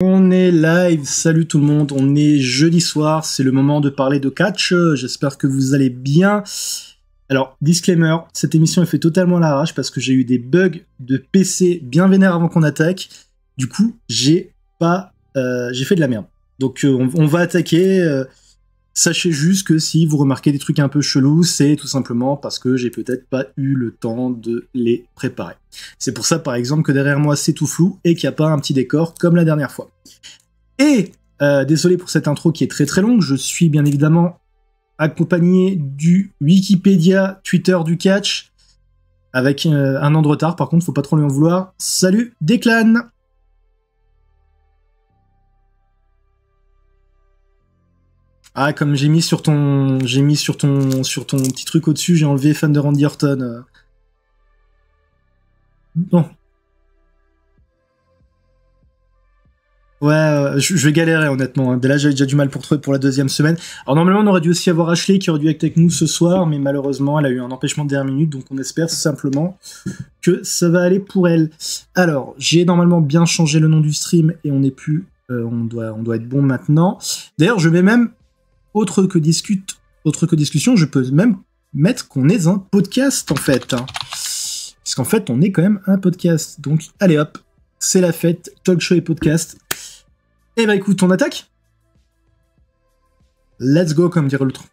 On est live, salut tout le monde, on est jeudi soir, c'est le moment de parler de catch, j'espère que vous allez bien. Alors, disclaimer, cette émission est faite totalement à l'arrache parce que j'ai eu des bugs de PC bien vénères avant qu'on attaque, du coup j'ai fait de la merde. Donc on va attaquer, sachez juste que si vous remarquez des trucs un peu chelous, c'est tout simplement parce que j'ai peut-être pas eu le temps de les préparer. C'est pour ça, par exemple, que derrière moi, c'est tout flou et qu'il n'y a pas un petit décor comme la dernière fois. Et, désolé pour cette intro qui est très très longue, je suis bien évidemment accompagné du Wikipédia Twitter du catch, avec un an de retard, par contre, faut pas trop lui en vouloir. Salut Declan. Ah, comme j'ai mis sur ton petit truc au-dessus, j'ai enlevé fan de Randy Orton. Bon, ouais, je vais galérer honnêtement. Dès là, j'avais déjà du mal pour trouver pour la deuxième semaine. Alors normalement, on aurait dû aussi avoir Ashley qui aurait dû être avec nous ce soir, mais malheureusement, elle a eu un empêchement de dernière minute, donc on espère simplement que ça va aller pour elle. Alors, j'ai normalement bien changé le nom du stream et on n'est plus, on doit être bon maintenant. D'ailleurs, je vais même autre que discussion, je peux même mettre qu'on est un podcast en fait, hein. Parce qu'en fait, on est quand même un podcast. Donc, allez hop, c'est la fête, talk show et podcast. Eh bah écoute, on attaque. Let's go, comme dirait l'autre.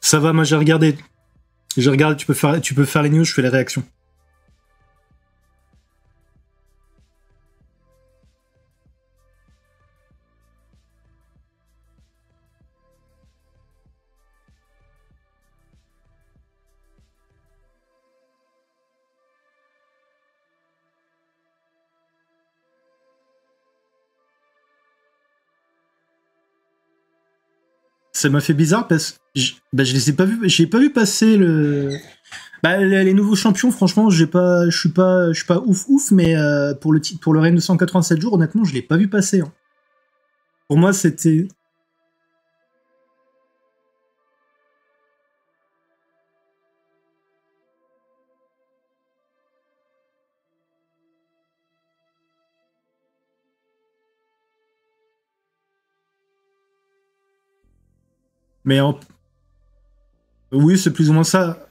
Ça va, moi j'ai regardé. J'ai regardé, tu peux faire les news, je fais les réactions. Ça m'a fait bizarre parce que je les ai pas vus, j'ai pas vu passer le. Bah, les nouveaux champions, franchement, je suis pas ouf, mais pour le règne de 187 jours, honnêtement, je l'ai pas vu passer, hein. Pour moi, c'était. Mais oui, c'est plus ou moins ça.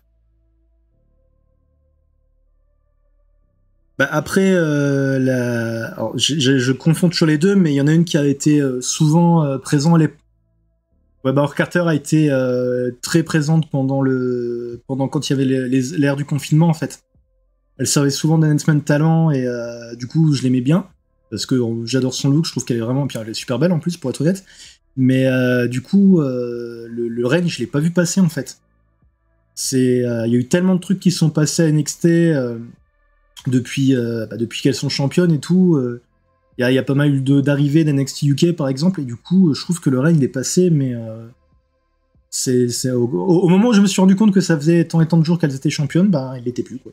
Bah, après, alors, je confonds toujours les deux, mais il y en a une qui a été souvent présente. Ouais, bah, Carter a été très présente pendant quand il y avait l'ère du confinement, en fait. Elle servait souvent d'enhancement talent et du coup, je l'aimais bien parce que j'adore son look. Je trouve qu'elle est vraiment, puis elle est super belle en plus, pour être honnête. Mais du coup, le règne, je l'ai pas vu passer en fait. Il y a eu tellement de trucs qui sont passés à NXT depuis qu'elles sont championnes et tout. Il y a pas mal eu d'arrivées d'NXT UK par exemple, et du coup, je trouve que le règne il est passé, mais au moment où je me suis rendu compte que ça faisait tant et tant de jours qu'elles étaient championnes, bah, il l'était plus, quoi.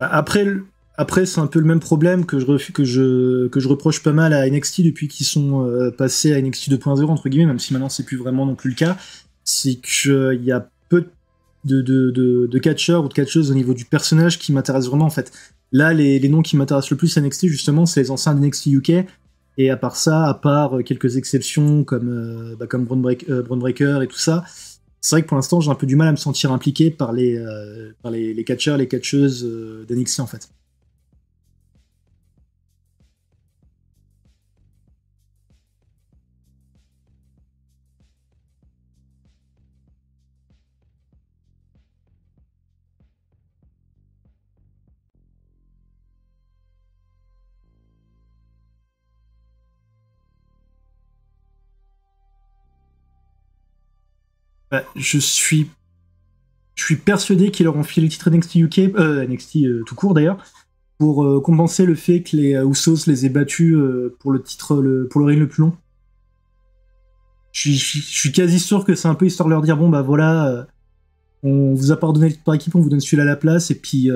Après, après c'est un peu le même problème que je reproche pas mal à NXT depuis qu'ils sont passés à NXT 2.0, entre guillemets, même si maintenant c'est plus vraiment non plus le cas. C'est qu'il y a peu de catcheurs ou de catcheuses au niveau du personnage qui m'intéressent vraiment, en fait. Là, les noms qui m'intéressent le plus à NXT, justement, c'est les anciens NXT UK. Et à part ça, à part quelques exceptions comme Braun Breaker et tout ça, c'est vrai que pour l'instant, j'ai un peu du mal à me sentir impliqué par les catcheurs, les catcheuses d'NXT, en fait. Bah, je suis persuadé qu'ils leur ont filé le titre NXT UK, NXT tout court d'ailleurs, pour compenser le fait que les Usos les aient battus pour le titre, pour le ring le plus long. Je suis quasi sûr que c'est un peu histoire de leur dire bon bah voilà, on vous a pardonné le titre par équipe, on vous donne celui-là à la place, et puis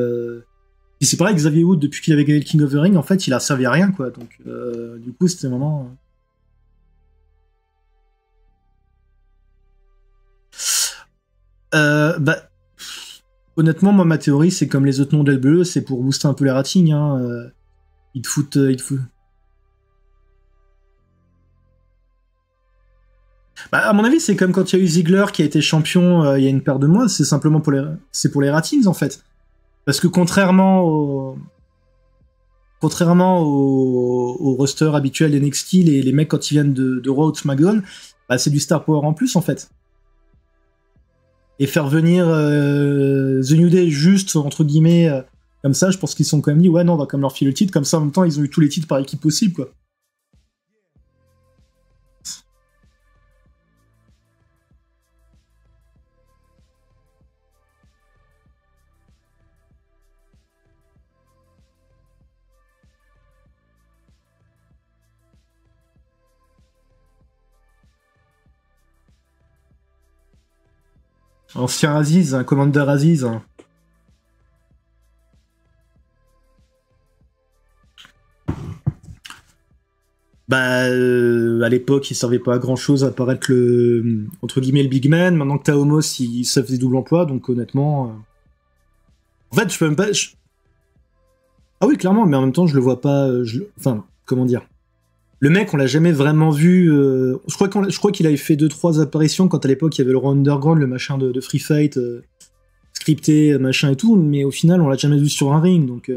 c'est pareil, Xavier Wood, depuis qu'il avait gagné le King of the Ring, en fait il a servi à rien quoi, donc du coup c'était vraiment... Bah, honnêtement, moi, ma théorie, c'est comme les autres noms de LBE, c'est pour booster un peu les ratings. Hein. Ils te foutent. Bah, à mon avis, c'est comme quand il y a eu Ziggler qui a été champion il y a une paire de mois. C'est simplement pour les ratings, en fait. Parce que contrairement au roster habituel d'NXT, les mecs, quand ils viennent de Raw ou de SmackDown, bah, c'est du star power en plus, en fait. Et faire venir The New Day juste, entre guillemets, comme ça, je pense qu'ils sont quand même dit, ouais, non, on va quand même leur filer le titre, comme ça, en même temps, ils ont eu tous les titres par équipe possible, quoi. Ancien Aziz, un Commander Aziz. Hein. Bah, à l'époque, il servait pas à grand chose à paraître entre guillemets, le big man. Maintenant que t'as Homos, il se fait des doubles emplois, donc honnêtement. En fait, je peux même pas. Ah oui, clairement, mais en même temps, je le vois pas. Enfin, comment dire. Le mec, on l'a jamais vraiment vu. Je crois qu'il avait fait 2-3 apparitions quand à l'époque il y avait le Raw Underground, le machin de Free Fight, scripté, machin et tout, mais au final, on l'a jamais vu sur un ring, donc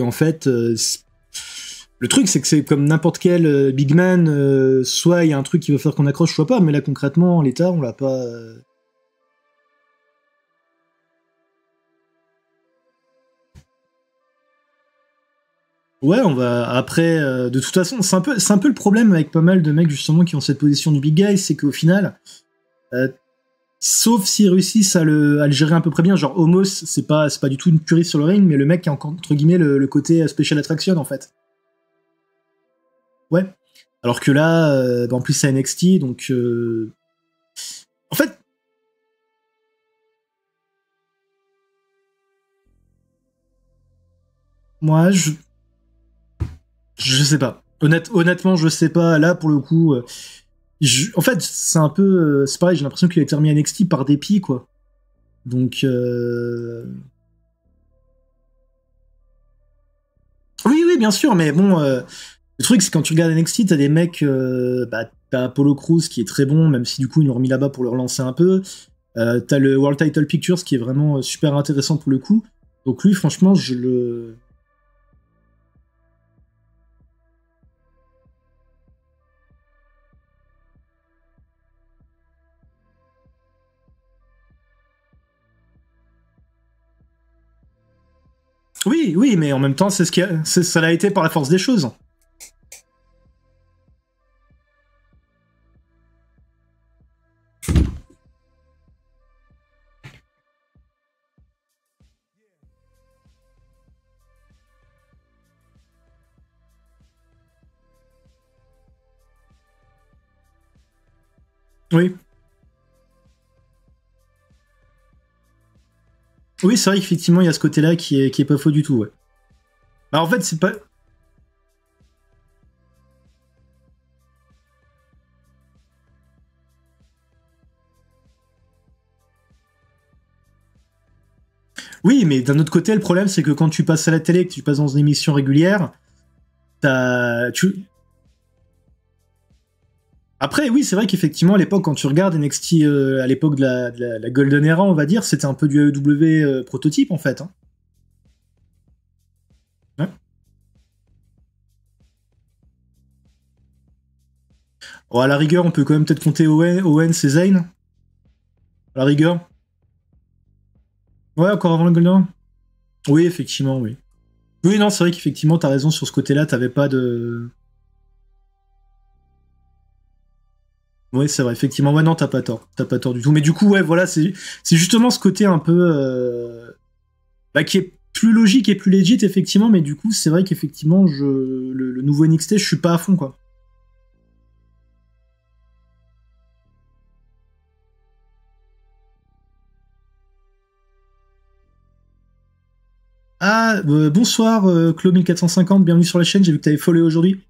en fait, le truc, c'est que c'est comme n'importe quel big man, soit il y a un truc qui veut faire qu'on accroche, soit pas, mais là concrètement, l'état, on l'a pas. Ouais, on va après. De toute façon, c'est un peu le problème avec pas mal de mecs justement qui ont cette position du big guy, c'est qu'au final, euh, sauf s'ils réussissent à le gérer à peu près bien, genre Homos, c'est pas du tout une curie sur le ring, mais le mec qui a entre guillemets le côté special attraction en fait. Ouais. Alors que là, bah, en plus c'est NXT, donc en fait, moi je sais pas. Honnêtement, je sais pas. Là pour le coup, en fait c'est un peu, c'est pareil, j'ai l'impression qu'il a été remis à NXT par dépit quoi. Donc oui oui bien sûr, mais bon. Le truc, c'est quand tu regardes NXT, t'as des mecs, bah, t'as Apollo Crews qui est très bon, même si du coup ils l'ont remis là-bas pour le relancer un peu. T'as le World Title Pictures qui est vraiment super intéressant pour le coup. Donc lui, franchement, je le... Oui, oui, mais en même temps, ça l'a été par la force des choses. Oui. Oui, c'est vrai qu'effectivement, il y a ce côté-là qui est pas faux du tout, ouais. Bah, en fait, c'est pas... Oui, mais d'un autre côté, le problème, c'est que quand tu passes à la télé, que tu passes dans une émission régulière, t'as... Après, oui, c'est vrai qu'effectivement, à l'époque, quand tu regardes NXT, à l'époque de la Golden Era, on va dire, c'était un peu du AEW prototype, en fait. Hein. Ouais. Bon, à la rigueur, on peut quand même peut-être compter Owens et Zayn. À la rigueur. Ouais, encore avant la Golden Era. Oui, effectivement, oui. Oui, non, c'est vrai qu'effectivement, t'as raison sur ce côté-là, t'avais pas de... Ouais, c'est vrai, effectivement. Ouais, non, t'as pas tort. T'as pas tort du tout. Mais du coup, ouais, voilà, c'est justement ce côté un peu. Bah, qui est plus logique et plus legit, effectivement. Mais du coup, c'est vrai qu'effectivement, le nouveau NXT, je suis pas à fond, quoi. Ah, bonsoir, Claude1450, bienvenue sur la chaîne. J'ai vu que t'avais follow aujourd'hui.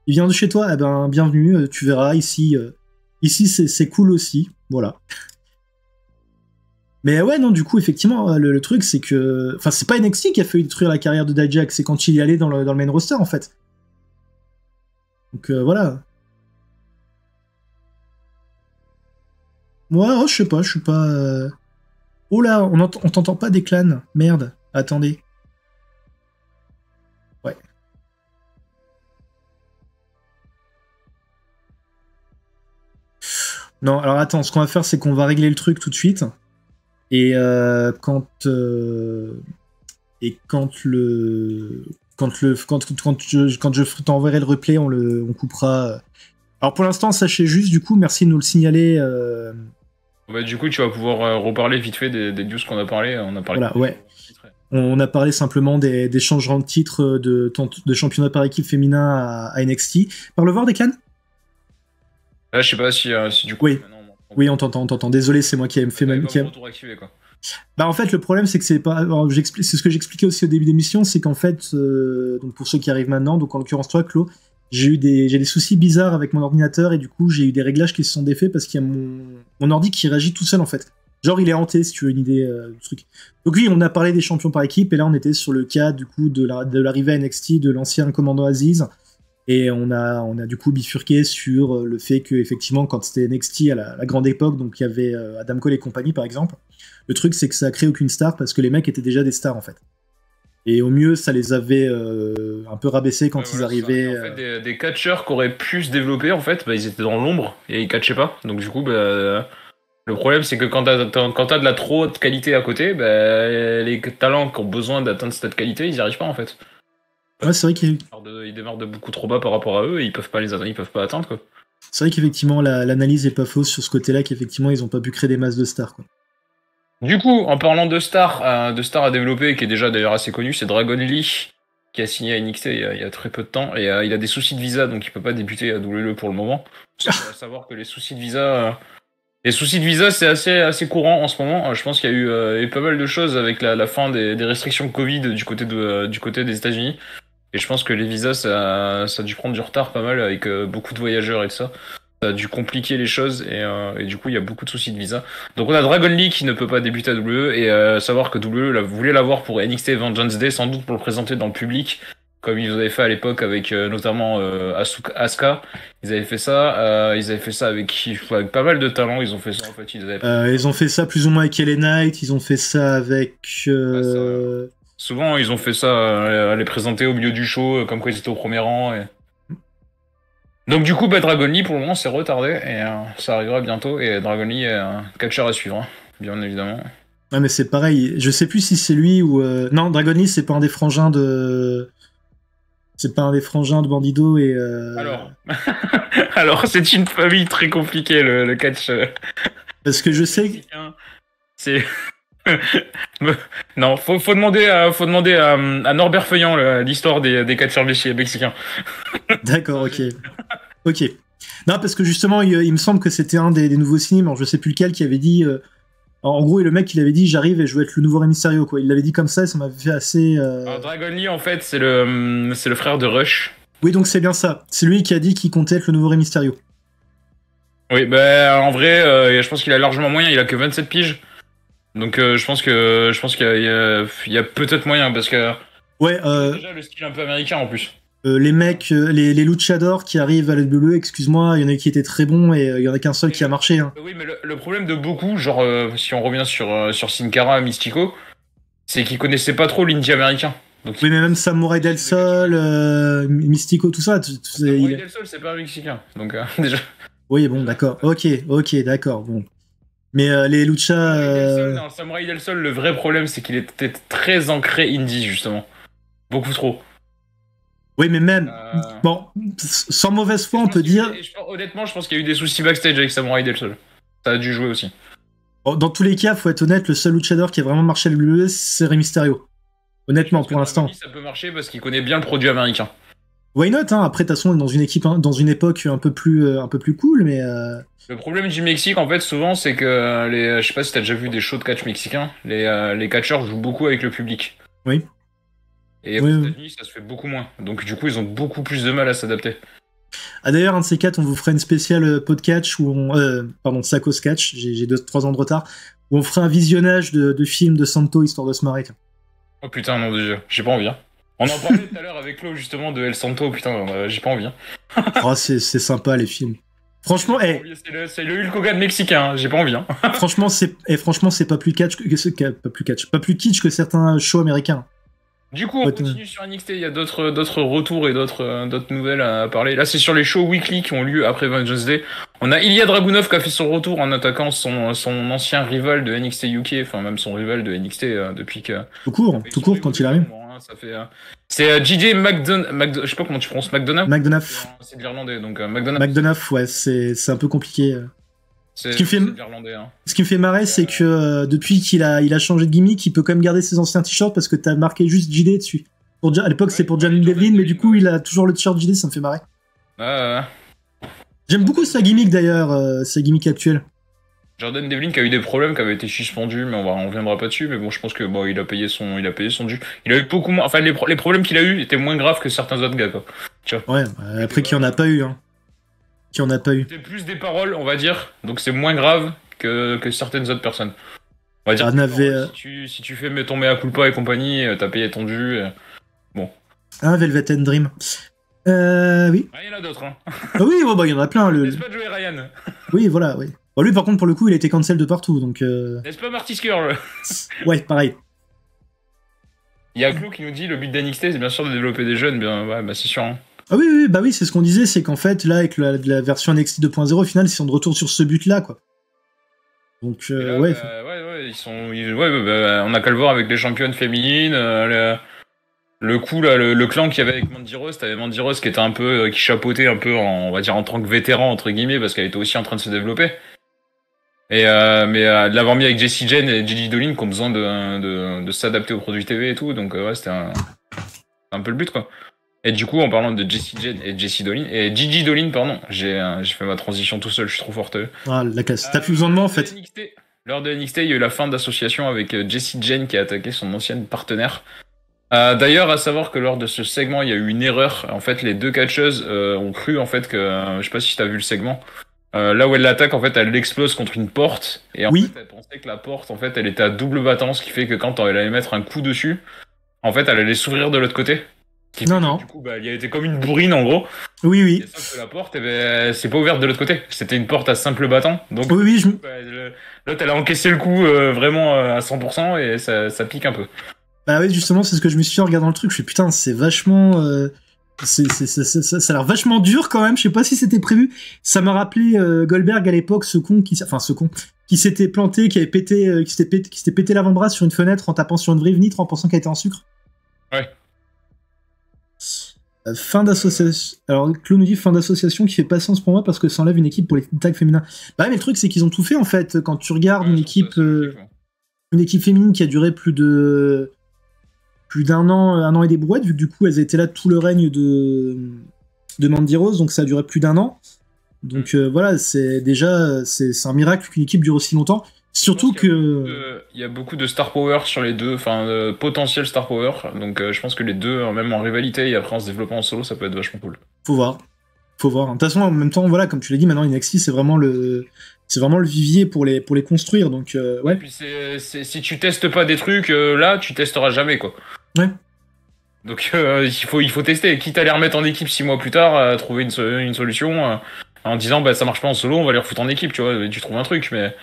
Il vient de chez toi? Eh ben, bienvenue. Tu verras, ici, ici c'est cool aussi. Voilà. Mais ouais, non, du coup, effectivement, le truc, c'est que. Enfin, c'est pas NXT qui a fait détruire la carrière de Dijak, c'est quand il y allait dans le main roster, en fait. Donc voilà. Moi, oh, je sais pas, je suis pas. Oh là, on t'entend pas des clans. Merde, attendez. Ouais. Non, alors attends, ce qu'on va faire, c'est qu'on va régler le truc tout de suite. Et quand le. Quand je t'enverrai le replay, on coupera. Alors pour l'instant, sachez juste, du coup, merci de nous le signaler. Bah, du coup, tu vas pouvoir reparler vite fait des news qu'on a parlé. On a parlé Voilà, des ouais. changements de titre. On a parlé simplement des changements de titre de championnat par équipe féminin à NXT. Parle voir des clans. Là, je sais pas si du coup, Oui, maintenant, oui, on t'entend, on t'entend. Désolé, c'est moi qui ai fait t'avais même. pas mon retour activé, quoi. Bah en fait, le problème, c'est que c'est pas. Alors, c'est ce que j'expliquais aussi au début d'émission, c'est qu'en fait, donc pour ceux qui arrivent maintenant, donc en l'occurrence toi, Claude, j'ai des soucis bizarres avec mon ordinateur et du coup, j'ai eu des réglages qui se sont défaits parce qu'il y a mon ordi qui réagit tout seul en fait. Genre, il est hanté, si tu veux une idée du truc. Donc oui, on a parlé des champions par équipe et là, on était sur le cas du coup de l'arrivée à NXT de l'ancien commandant Aziz. Et on a du coup bifurqué sur le fait que effectivement quand c'était NXT à la grande époque, donc il y avait Adam Cole et compagnie par exemple, le truc c'est que ça a créé aucune star parce que les mecs étaient déjà des stars en fait. Et au mieux ça les avait un peu rabaissés quand Ouais, ils voilà, c'est ça. Et arrivaient. en fait, des catcheurs qui auraient pu se développer, en fait, bah, ils étaient dans l'ombre et ils catchaient pas. Donc, du coup, bah, le problème, c'est que quand t'as de la trop haute qualité à côté, bah, les talents qui ont besoin d'atteindre cette qualité, ils y arrivent pas, en fait. Ouais, Parce c'est vrai qu'ils qu'il ils démarrent de beaucoup trop bas par rapport à eux et ils peuvent pas ils peuvent pas atteindre, quoi. c'est vrai qu'effectivement l'analyse est pas fausse sur ce côté-là qu'effectivement ils ont pas pu créer des masses de stars quoi. Du coup, en parlant de stars à développer, qui est déjà d'ailleurs assez connu, c'est Dragon Lee, qui a signé à NXT il y a très peu de temps, et il a des soucis de visa, donc il peut pas débuter à WWE pour le moment. Parce qu'il faut savoir que les soucis de visa, c'est assez courant en ce moment. Je pense qu'il y a eu pas mal de choses avec la fin des restrictions Covid du côté des États-Unis. Et je pense que les visas, ça a dû prendre du retard pas mal avec beaucoup de voyageurs et tout ça. Ça a dû compliquer les choses et du coup il y a beaucoup de soucis de visa. Donc on a Dragon Lee qui ne peut pas débuter à WWE et savoir que WWE voulait l'avoir pour NXT Vengeance Day, sans doute pour le présenter dans le public, comme ils avaient fait à l'époque avec notamment Asuka. Ils avaient fait ça avec pas mal de talents. Ils ont fait ça en fait. Ils ont fait ça plus ou moins avec LA Knight, ils ont fait ça avec Ouais, souvent ils ont fait ça à les présenter au milieu du show, comme quoi ils étaient au premier rang. Donc du coup, bah, Dragon Lee, pour le moment, c'est retardé, et ça arrivera bientôt, et Dragon Lee est un catcheur à suivre, hein, bien évidemment. Ouais, mais c'est pareil, je sais plus si c'est lui ou non, Dragon Lee c'est pas un des frangins de Bandido et Alors, alors c'est une famille très compliquée, le catch parce que je sais. mexicain. C'est... non, faut demander à Norbert Feuillant l'histoire des catcheurs mexicains. D'accord, ok. Ok. Non, parce que justement, il me semble que c'était un des nouveaux cinémas, alors je sais plus lequel, qui avait dit. En gros, et le mec, il avait dit j'arrive et je veux être le nouveau Rey Mysterio, quoi. Il l'avait dit comme ça et ça m'avait fait assez. Alors, Dragon Lee, en fait, c'est le frère de Rush. Oui, donc c'est bien ça. C'est lui qui a dit qu'il comptait être le nouveau Rey Mysterio. Oui, bah en vrai, je pense qu'il a largement moyen, il a que 27 piges. Donc je pense qu'il y a peut-être moyen parce que Ouais, déjà le style un peu américain en plus. les mecs, les luchadors qui arrivent à la WWE, excuse-moi, il y en a qui étaient très bons et il y en a qu'un seul qui a marché. Hein. Oui, mais le problème de beaucoup, genre si on revient sur Sin Cara, Mystico, c'est qu'ils connaissaient pas trop l'indie américain. Donc Oui, mais même Samurai Del Sol, Mystico, tout ça. Samurai Del Sol, c'est pas un mexicain. Donc déjà. Oui, bon, d'accord. Ok, d'accord. Bon. Mais les luchas. Samurai Del Sol, le vrai problème, c'est qu'il était très ancré indie justement. Beaucoup trop. Oui, mais même, Euh, bon, sans mauvaise foi, je on pense peut qu'il y a dire, honnêtement, je pense qu'il y a eu des soucis backstage avec Samurai Del Sol. Ça a dû jouer aussi. bon, dans tous les cas, faut être honnête, le seul luchador qui a vraiment marché à la WWE, c'est Rey Mysterio. Je Honnêtement, pense que pour Dragon l'instant. Lee, ça peut marcher parce qu'il connaît bien le produit américain. Why not, hein. Après, de toute façon, on est dans une équipe, hein, dans une époque un peu plus cool, mais Le problème du Mexique, en fait, souvent, c'est que je sais pas si t'as déjà vu des shows de catch mexicains, les catcheurs jouent beaucoup avec le public. oui. Et aux Oui, oui. États-Unis, ça se fait beaucoup moins. Donc, du coup, ils ont beaucoup plus de mal à s'adapter. Ah, d'ailleurs, un de ces quatre, on vous fera une spéciale podcast où on, pardon, Sacos Catch, j'ai 2-3 ans de retard, où on fera un visionnage de films de Santo, histoire de se marrer. Tiens. Oh putain, non, déjà, j'ai pas envie. Hein. On en parlait tout à l'heure avec Flo, justement, de El Santo. Putain, j'ai pas envie. Hein. Oh, c'est sympa, les films. Franchement, C'est le Hulk Hogan mexicain, hein. J'ai pas envie. Hein. franchement, c'est pas plus catch pas plus kitsch que certains shows américains. Du coup, on continue sur NXT. Il y a d'autres retours et d'autres nouvelles à parler. Là, c'est sur les shows weekly qui ont lieu après Vengeance Day. On a Ilya Dragunov qui a fait son retour en attaquant son ancien rival de NXT UK, enfin même son rival de NXT depuis que. Tout court quand il arrive. Hein, ça fait. C'est JJ je sais pas comment tu prononces McDonough. C'est de l'irlandais, donc McDonough. McDonough, ouais, c'est un peu compliqué. C'est de l'irlandais. Hein. Ce qui me fait marrer, c'est que depuis qu'il a changé de gimmick, il peut quand même garder ses anciens t-shirts parce que t'as marqué juste JD dessus. À l'époque, c'était pour Jordan Devlin, mais du coup, il a toujours le t-shirt JD, ça me fait marrer. J'aime beaucoup sa gimmick d'ailleurs, sa gimmick actuelle. Jordan Devlin qui a eu des problèmes, qui avait été suspendu, mais on reviendra pas dessus. Mais bon, je pense que bon, il a payé son dû. Il a eu beaucoup moins. Enfin, les problèmes qu'il a eu étaient moins graves que certains autres gars, quoi. Tu vois. Ouais, après qu'il y en a pas eu, hein. Qui en a pas eu. C'était plus des paroles, on va dire. Donc c'est moins grave que certaines autres personnes. On va dire. Si tu fais tomber à culpa et compagnie, t'as payé ton dû. Bon. Ah, Velvet and Dream. Oui. Ah, il y en a d'autres, hein. Ah oui, oh, bah, il y en a plein. N'est-ce pas Joey Ryan? Oui, voilà, oui. Bon, lui, par contre, pour le coup, il a été cancel de partout, donc... N'est-ce pas Marty Skrull? Ouais, pareil. Il y a Clou qui nous dit le but d'NXT, c'est bien sûr de développer des jeunes. Bien, ouais, bah c'est sûr. Hein. Ah oui, c'est ce qu'on disait, c'est qu'en fait, là, avec la version NXT 2.0, au final, ils sont de retour sur ce but-là, quoi. Donc, là, ouais. Ils sont... on a qu'à le voir avec les championnes féminines, le coup, là, le clan qu'il y avait avec Mandy Rose, t'avais Mandy Rose qui était un peu... qui chapeautait un peu, on va dire, en tant que vétéran, entre guillemets, parce qu'elle était aussi en train de se développer. Et de l'avoir mis avec Jessie Jane et Gigi Dolin qui ont besoin de s'adapter aux produits TV et tout, donc ouais, c'était un peu le but, quoi. Et du coup, en parlant de Jessie Jane et Jessie Dolin, et Gigi Dolin, pardon, j'ai fait ma transition tout seul, je suis trop forteux. Ah, la classe. T'as plus besoin de moi, en fait. Lors de NXT, il y a eu la fin d'association avec Jessie Jane qui a attaqué son ancienne partenaire. D'ailleurs, à savoir que lors de ce segment, il y a eu une erreur. En fait, les deux catcheuses ont cru, en fait, que... je sais pas si t'as vu le segment. Là où elle l'attaque, en fait, elle l'explose contre une porte. Et en fait, elle pensait que la porte, en fait, elle était à double battant, ce qui fait que quand elle allait mettre un coup dessus, en fait, elle allait s'ouvrir de l'autre côté. Non. Du coup, il y a été comme une bourrine, en gros. Oui. Et sauf que la porte, c'est pas ouverte de l'autre côté. C'était une porte à simple battant. Donc, l'autre, elle a encaissé le coup vraiment à 100% et ça pique un peu. Bah oui, justement, c'est ce que je me suis dit en regardant le truc. Je suis putain, c'est vachement... ça a l'air vachement dur quand même. Je sais pas si c'était prévu. Ça m'a rappelé Goldberg à l'époque, ce con qui s'était planté, qui s'était pété l'avant-bras sur une fenêtre en tapant sur une vraie vitre en pensant qu'elle était en sucre. Ouais. Fin d'association. Alors, Claude nous dit fin d'association qui fait pas sens pour moi parce que ça enlève une équipe pour les tags féminins. Bah ouais, mais le truc, c'est qu'ils ont tout fait en fait. Quand tu regardes une équipe féminine qui a duré plus d'un an, 1 an et des brouettes, vu que du coup elles étaient là tout le règne de Mandy Rose, donc ça a duré plus d'1 an. Donc voilà, c'est un miracle qu'une équipe dure aussi longtemps. Surtout que... Il y a beaucoup de star power sur les deux, enfin potentiel star power, donc je pense que les deux, même en rivalité et après en se développant en solo, ça peut être vachement cool. Faut voir. De toute façon, en même temps, voilà, comme tu l'as dit, maintenant NXT c'est vraiment le vivier pour les construire, donc ouais. Et puis si tu testes pas des trucs, là, tu testeras jamais, quoi. Ouais. Donc il faut tester, quitte à les remettre en équipe 6 mois plus tard, trouver une solution en disant bah ça marche pas en solo, on va les refoutre en équipe, tu vois, et tu trouves un truc, mais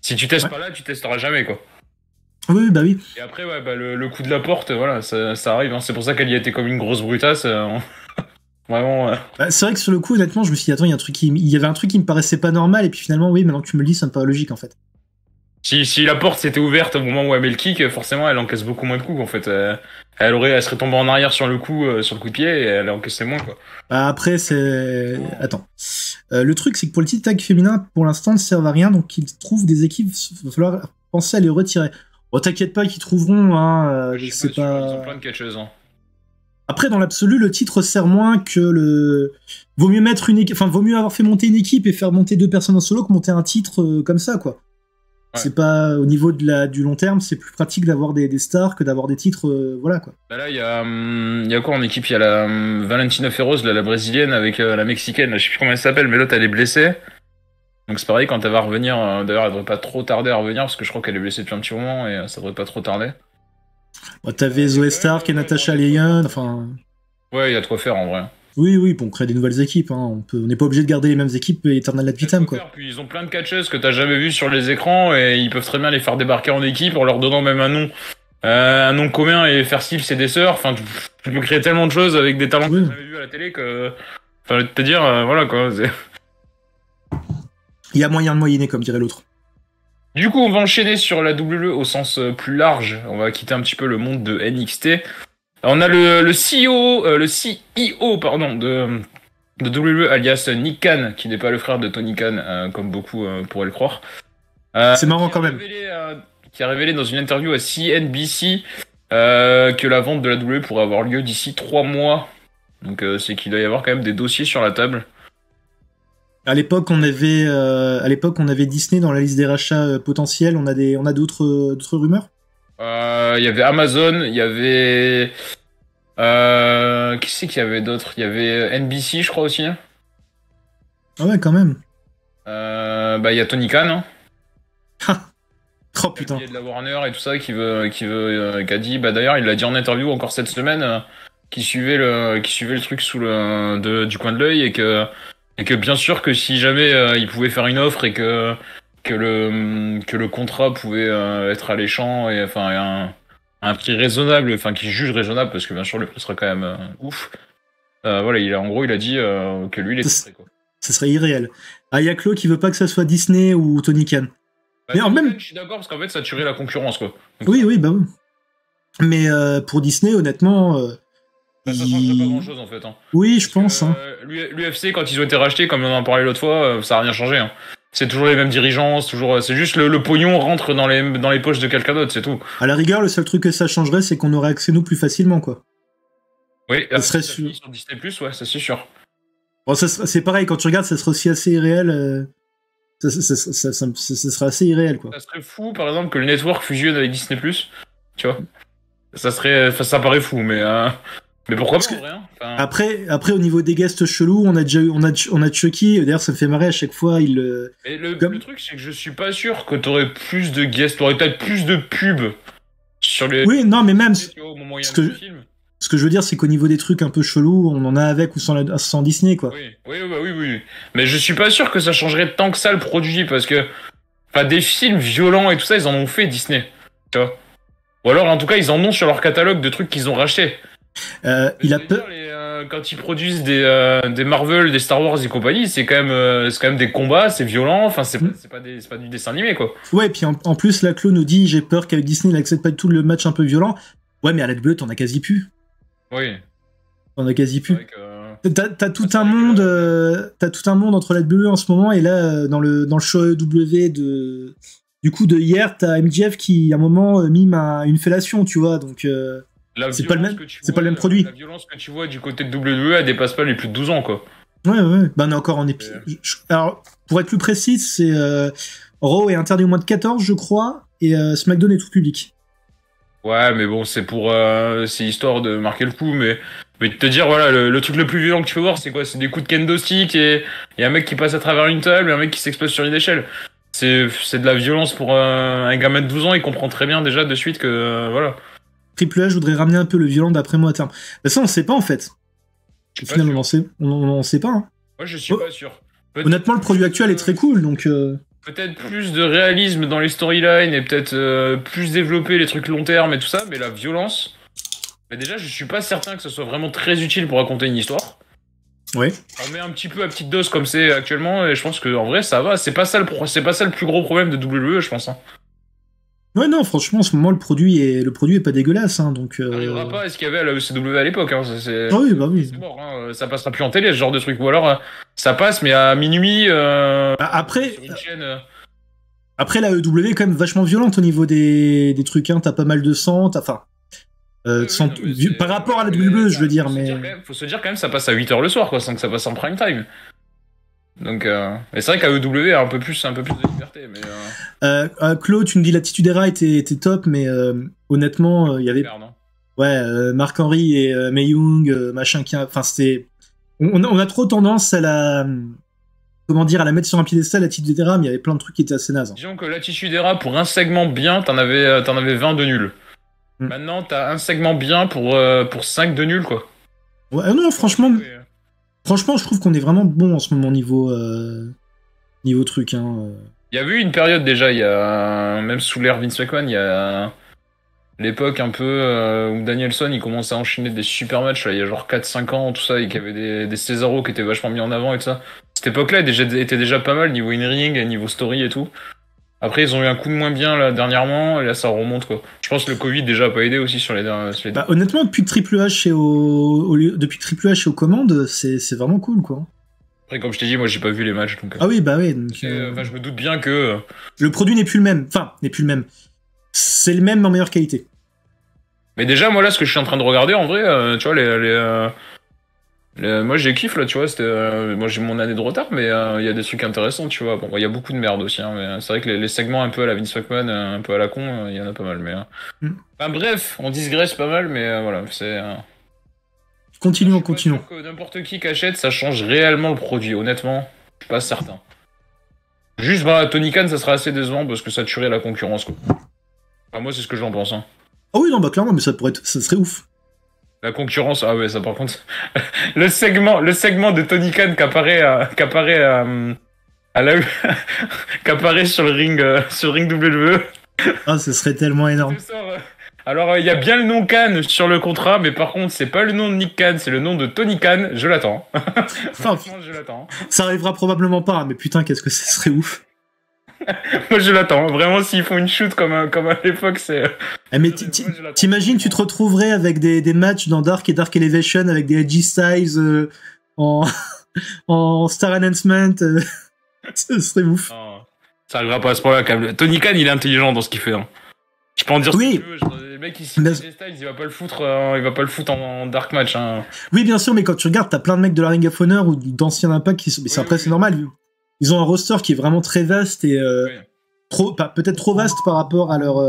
si tu testes pas là, tu testeras jamais, quoi. Oui, bah oui. Et après, ouais, bah, le coup de la porte, voilà, ça arrive, hein. C'est pour ça qu'elle y a été comme une grosse brutasse. Vraiment. Bah, c'est vrai que sur le coup, honnêtement, je me suis dit, attends, il y avait un truc qui me paraissait pas normal, et puis finalement, oui, maintenant que tu me le dis, ça me paraît logique, en fait. Si la porte s'était ouverte au moment où elle met le kick, forcément elle encaisse beaucoup moins de coups en fait. Elle serait tombée en arrière sur le coup de pied et elle encaissait moins quoi. Bah, après, c'est... Attends. Le truc, c'est que pour le titre tag féminin, pour l'instant, ne servent à rien, donc ils trouvent des équipes, il va falloir penser à les retirer. Bon, t'inquiète pas qu'ils trouveront, hein, je sais pas. pas... Ils ont plein de catcheuses. Hein. Après, dans l'absolu, le titre sert moins que le... Vaut mieux mettre une équipe... Enfin, vaut mieux avoir fait monter une équipe et faire monter 2 personnes en solo que monter un titre comme ça, quoi. Ouais. C'est pas... Au niveau du long terme, c'est plus pratique d'avoir des stars que d'avoir des titres, voilà, quoi. Bah là, il y a quoi en équipe? Il y a la Valentina Feroz, la brésilienne, avec la mexicaine, là, je sais plus comment elle s'appelle, mais l'autre, elle est blessée. Donc c'est pareil, quand elle va revenir, d'ailleurs, elle devrait pas trop tarder à revenir, parce que je crois qu'elle est blessée depuis un petit moment, et ça devrait pas trop tarder. Bah, t'avais Zoé Stark et Natasha Lyon, enfin... Ouais, il y a de quoi faire, en vrai. Oui, pour créer des nouvelles équipes. Hein. On n'est pas obligé de garder les mêmes équipes Eternal ad vitam, quoi. Puis ils ont plein de catcheuses que t'as jamais vues sur les écrans et ils peuvent très bien les faire débarquer en équipe en leur donnant même un nom commun et faire style c'est des sœurs. Enfin, tu peux créer tellement de choses avec des talents que t'as jamais vus à la télé que. Enfin, te dire, voilà quoi. Il y a moyen de moyenner, comme dirait l'autre. Du coup, on va enchaîner sur la WWE au sens plus large. On va quitter un petit peu le monde de NXT. On a le CEO pardon, de WWE alias Nick Khan, qui n'est pas le frère de Tony Khan, comme beaucoup pourraient le croire. C'est marrant quand même. Qui a révélé dans une interview à CNBC que la vente de la WWE pourrait avoir lieu d'ici 3 mois. Donc c'est qu'il doit y avoir quand même des dossiers sur la table. À l'époque, on avait Disney dans la liste des rachats potentiels. On a d'autres rumeurs. Il y avait Amazon, il y avait qui c'est qu'il y avait d'autres? Il y avait NBC, je crois aussi. Hein. Ah ouais, quand même. Il y a Tony Khan. Hein. Oh putain. Il y a de la Warner et tout ça qui a dit. Bah d'ailleurs, il l'a dit en interview encore cette semaine, qui suivait le truc du coin de l'œil et que bien sûr que si jamais il pouvait faire une offre et que le contrat pouvait être alléchant et enfin un prix raisonnable, enfin qu'il juge raisonnable parce que bien sûr le prix sera quand même ouf. Voilà, il a dit que lui il était prêt quoi. Ce serait irréel. Ah, y a Claude qui veut pas que ça soit Disney ou Tony Khan. Mais en même, je suis d'accord parce qu'en fait ça tuerait la concurrence quoi. Donc, oui, bah oui. Mais pour Disney, honnêtement. Ça changerait pas grand chose en fait. Hein. Oui, je pense. Hein. L'UFC, quand ils ont été rachetés, comme on en parlait l'autre fois, ça a rien changé. Hein. C'est toujours les mêmes dirigeants, c'est juste le pognon rentre dans les poches de quelqu'un d'autre, c'est tout. À la rigueur, le seul truc que ça changerait, c'est qu'on aurait accès nous plus facilement, quoi. Oui, ça serait sur Disney+, ouais, ça c'est sûr. Bon, c'est pareil, quand tu regardes, ça serait aussi assez irréel. Ça serait assez irréel, quoi. Ça serait fou, par exemple, que le network fusionne avec Disney+, tu vois. Ça paraît fou, mais pourquoi pas, en vrai, hein. Après, au niveau des guests chelous, on a Chucky, d'ailleurs ça me fait marrer à chaque fois, Mais le truc, c'est que je suis pas sûr que t'aurais plus de guests, t'aurais peut-être plus de pubs sur les... Oui, non, mais même, ce que je veux dire, c'est qu'au niveau des trucs un peu chelous, on en a avec ou sans Disney, quoi. Oui. Mais je suis pas sûr que ça changerait tant que ça le produit, parce que... Enfin, des films violents et tout ça, ils en ont fait, Disney, tu vois. Ou alors, en tout cas, ils en ont sur leur catalogue de trucs qu'ils ont rachetés. Quand ils produisent des Marvel, des Star Wars et compagnie, c'est quand même des combats, c'est violent, enfin c'est pas du dessin animé quoi. Ouais, puis en plus la Clo nous dit j'ai peur qu'avec Disney il accepte pas du tout le match un peu violent. Ouais, mais à la WWE t'en as quasi plus. Oui. T'en as quasi plus. T'as tout un monde, entre la WWE en ce moment et là dans le show W du coup de hier t'as MJF qui à un moment mime une fellation, tu vois, donc. C'est pas le même produit. La violence que tu vois du côté de WWE, elle dépasse pas les plus de 12 ans, quoi. Ouais. Bah, on est encore en épisode. Alors, pour être plus précis, c'est Raw est interdit au moins de 14, je crois, et SmackDown est tout public. Ouais, mais bon, c'est histoire de marquer le coup, mais de te dire, voilà, le truc le plus violent que tu peux voir, c'est quoi? C'est des coups de kendo stick et un mec qui passe à travers une table et un mec qui s'explose sur une échelle. C'est de la violence pour un gamin de 12 ans, il comprend très bien déjà de suite que, voilà. Triple H, je voudrais ramener un peu le violent d'après moi à terme. Mais ça, on sait pas en fait. Au final, on sait pas. Hein. Moi, je suis pas sûr. Honnêtement, le produit actuel est très cool, donc. Peut-être plus de réalisme dans les storylines et peut-être plus développer les trucs long terme et tout ça, mais la violence. Mais déjà, je suis pas certain que ce soit vraiment très utile pour raconter une histoire. Ouais. On met un petit peu à petite dose comme c'est actuellement et je pense que en vrai ça va. C'est pas ça le plus gros problème de WWE, je pense. Hein. Ouais, non, franchement, en ce moment, le produit est pas dégueulasse, hein, donc. Ça n'arrivera pas à ce qu'il y avait à la ECW à l'époque. Hein. Ah oui, bah oui. C'est mort. Hein. Ça passera plus en télé, ce genre de truc. Ou alors, ça passe, mais à minuit. Bah, après, Sur une chaîne. après, la EW est quand même vachement violente au niveau des trucs, hein. T'as pas mal de sang, enfin. Oui, oui, non, mais Par rapport à la mais WWE, je veux dire, mais. faut se dire quand même, ça passe à 8h le soir, quoi, sans que ça passe en prime time. Donc, mais c'est vrai qu'à EW, un peu plus de liberté. Mais, Claude, tu me dis l'attitude era était top, mais honnêtement, il y avait. merde, hein. Ouais, Mark Henry et Mae Young, machin qui. Enfin, c'était. On a trop tendance à la. Comment dire, à la mettre sur un piédestal, l'attitude era, mais il y avait plein de trucs qui étaient assez nazes. Disons que l'attitude era, pour un segment bien, t'en avais 20 de nuls. Maintenant, t'as un segment bien pour 5 de nuls, quoi. Ouais, non, franchement. Franchement, je trouve qu'on est vraiment bon en ce moment niveau truc. Hein. Il y a eu une période déjà, il y a même sous l'ère Vince McMahon, il y a l'époque un peu où Danielson il commençait à enchaîner des super matchs, là, il y a genre 4-5 ans, tout ça, et qu'il y avait des Cesaro qui étaient vachement mis en avant et tout ça. Cette époque-là était déjà pas mal niveau in-ring, niveau story et tout. Après, ils ont eu un coup de moins bien là dernièrement, et là ça remonte quoi. Je pense que le Covid déjà a pas aidé aussi sur les derniers. Bah, honnêtement, depuis que Triple H est aux commandes, c'est vraiment cool quoi. Après, comme je t'ai dit, moi j'ai pas vu les matchs donc. Ah oui, bah oui. Donc, je me doute bien que. Le produit n'est plus le même. Enfin, n'est plus le même. C'est le même mais en meilleure qualité. Mais déjà, moi là, ce que je suis en train de regarder, en vrai, tu vois, moi j'ai kiff là, tu vois, moi j'ai mon année de retard, mais il y a des trucs intéressants, tu vois. Bon, il y a beaucoup de merde aussi, hein, mais c'est vrai que les segments un peu à la Vince McMahon, un peu à la con, il y en a pas mal. Mais, enfin bref, on digresse pas mal, mais voilà, c'est. Continuons. Je suis pas sûr que n'importe qui qu'achète, ça change réellement le produit, honnêtement, je suis pas certain. Juste, bah, Tony Khan, ça sera assez décevant parce que ça tuerait la concurrence, quoi. Enfin, moi, c'est ce que j'en pense, hein. Ah oui, non, bah clairement, mais ça serait ouf. La concurrence, ah ouais, ça par contre. le segment de Tony Khan qu'apparaît qu'apparaît sur le ring WWE. Ah, ce serait tellement énorme. Alors, il y a bien le nom Khan sur le contrat, mais par contre, c'est pas le nom de Nick Khan, c'est le nom de Tony Khan. Je l'attends. Enfin, je l'attends. Ça arrivera probablement pas, mais putain, qu'est-ce que ce serait ouf. Moi, je l'attends. Vraiment, s'ils font une shoot comme à l'époque, c'est. Mais t'imagines, tu te retrouverais avec des matchs dans Dark et Dark Elevation avec des Edgy Styles en Star Enhancement. Ce serait ouf. Non, ça arrivera pas à ce point-là. Tony Khan, il est intelligent dans ce qu'il fait. Hein. Je peux en dire oui. ce que tu veux. Le mec, il Styles, il va pas le foutre en dark match. Hein. Oui, bien sûr, mais quand tu regardes, t'as plein de mecs de la Ring of Honor ou d'anciens Impact qui sont. Mais après, c'est normal. Ils ont un roster qui est vraiment très vaste et peut-être trop vaste par rapport à leur.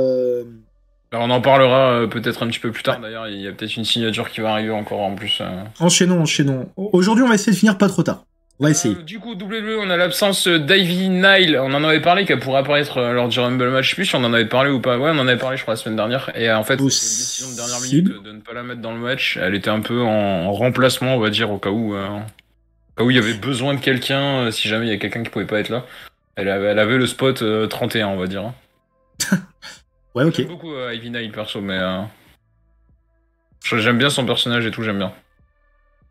Alors on en parlera peut-être un petit peu plus tard. D'ailleurs, il y a peut-être une signature qui va arriver encore en plus. Enchaînons. Aujourd'hui, on va essayer de finir pas trop tard. On va essayer. Du coup, WWE, on a l'absence d'Ivy Nile. On en avait parlé qu'elle pourrait apparaître lors du Rumble match. Je sais plus si on en avait parlé ou pas. Ouais, on en avait parlé, je crois, la semaine dernière. Et en fait, c'était une décision de dernière minute de ne pas la mettre dans le match. Elle était un peu en remplacement, on va dire, au cas où il y avait besoin de quelqu'un, si jamais il y a quelqu'un qui pouvait pas être là. Elle avait le spot 31, on va dire. Ouais, ok. J'aime beaucoup Ivy Nile perso, mais j'aime bien son personnage et tout, j'aime bien.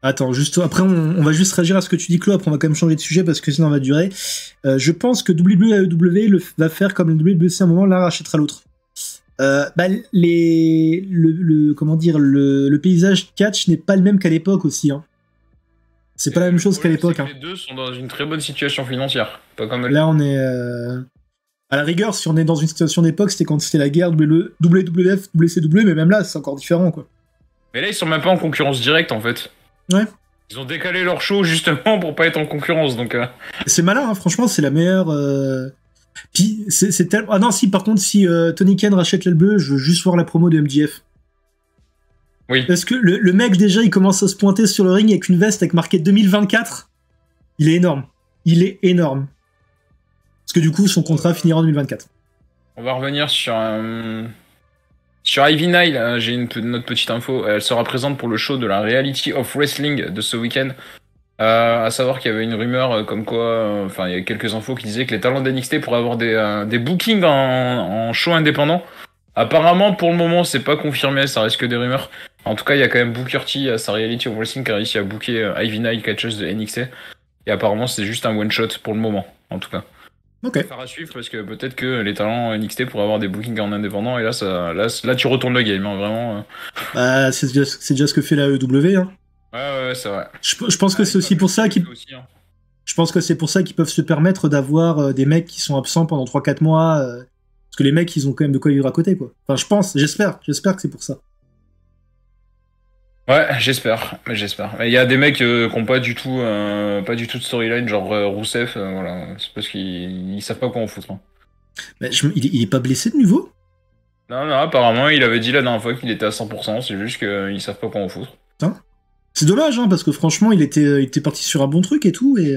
Attends, juste après, on va juste réagir à ce que tu dis, Claude. Après, on va quand même changer de sujet parce que sinon, on va durer. Je pense que WWE va faire comme le WC à un moment, l'un rachètera l'autre. Comment dire, le paysage catch n'est pas le même qu'à l'époque aussi. Hein. C'est pas la même chose qu'à l'époque. Hein. Les deux sont dans une très bonne situation financière. Pas comme là, on est. À la rigueur, si on est dans une situation d'époque, c'était quand c'était la guerre WWF, WCW, mais même là, c'est encore différent, quoi. Mais là, ils sont même pas en concurrence directe, en fait. Ouais. Ils ont décalé leur show justement pour pas être en concurrence, donc. C'est malin, hein, franchement, c'est la meilleure. Puis c'est tellement. Ah non, si par contre, si Tony Khan rachète l'aile bleue, je veux juste voir la promo de MJF. Oui. Parce que le mec déjà, il commence à se pointer sur le ring avec une veste avec marqué 2024. Il est énorme. Parce que du coup, son contrat finira en 2024. On va revenir sur Ivy Nile. J'ai notre petite info. Elle sera présente pour le show de la Reality of Wrestling de ce week-end. À savoir qu'il y avait une rumeur comme quoi, il y a quelques infos qui disaient que les talents d'NXT pourraient avoir des bookings en show indépendant. Apparemment, pour le moment, c'est pas confirmé, ça reste que des rumeurs. En tout cas, il y a quand même Booker T à sa Reality of Wrestling qui a réussi à booker Ivy Nile, catcheuse de NXT. Et apparemment, c'est juste un one-shot pour le moment, en tout cas. Ok. Faire à suivre parce que peut-être que les talents NXT pourraient avoir des bookings en indépendant et là tu retournes le game, hein, vraiment. Bah, c'est déjà ce que fait la EW. Hein. Ouais, c'est vrai. Je pense que c'est aussi pour ça qu'ils. Aussi, hein. Je pense que c'est pour ça qu'ils peuvent se permettre d'avoir des mecs qui sont absents pendant 3-4 mois. Parce que les mecs, ils ont quand même de quoi vivre à côté, quoi. Enfin, je pense, j'espère que c'est pour ça. Ouais, j'espère. Mais il y a des mecs qui ont pas du tout de storyline, genre Rousseff, voilà. C'est parce qu'ils savent pas quoi en foutre. Hein. Mais il est pas blessé de nouveau? Non, apparemment, il avait dit la dernière fois qu'il était à 100%, c'est juste qu'ils savent pas quoi en foutre. Putain. C'est dommage, hein, parce que franchement, il était parti sur un bon truc et tout, et...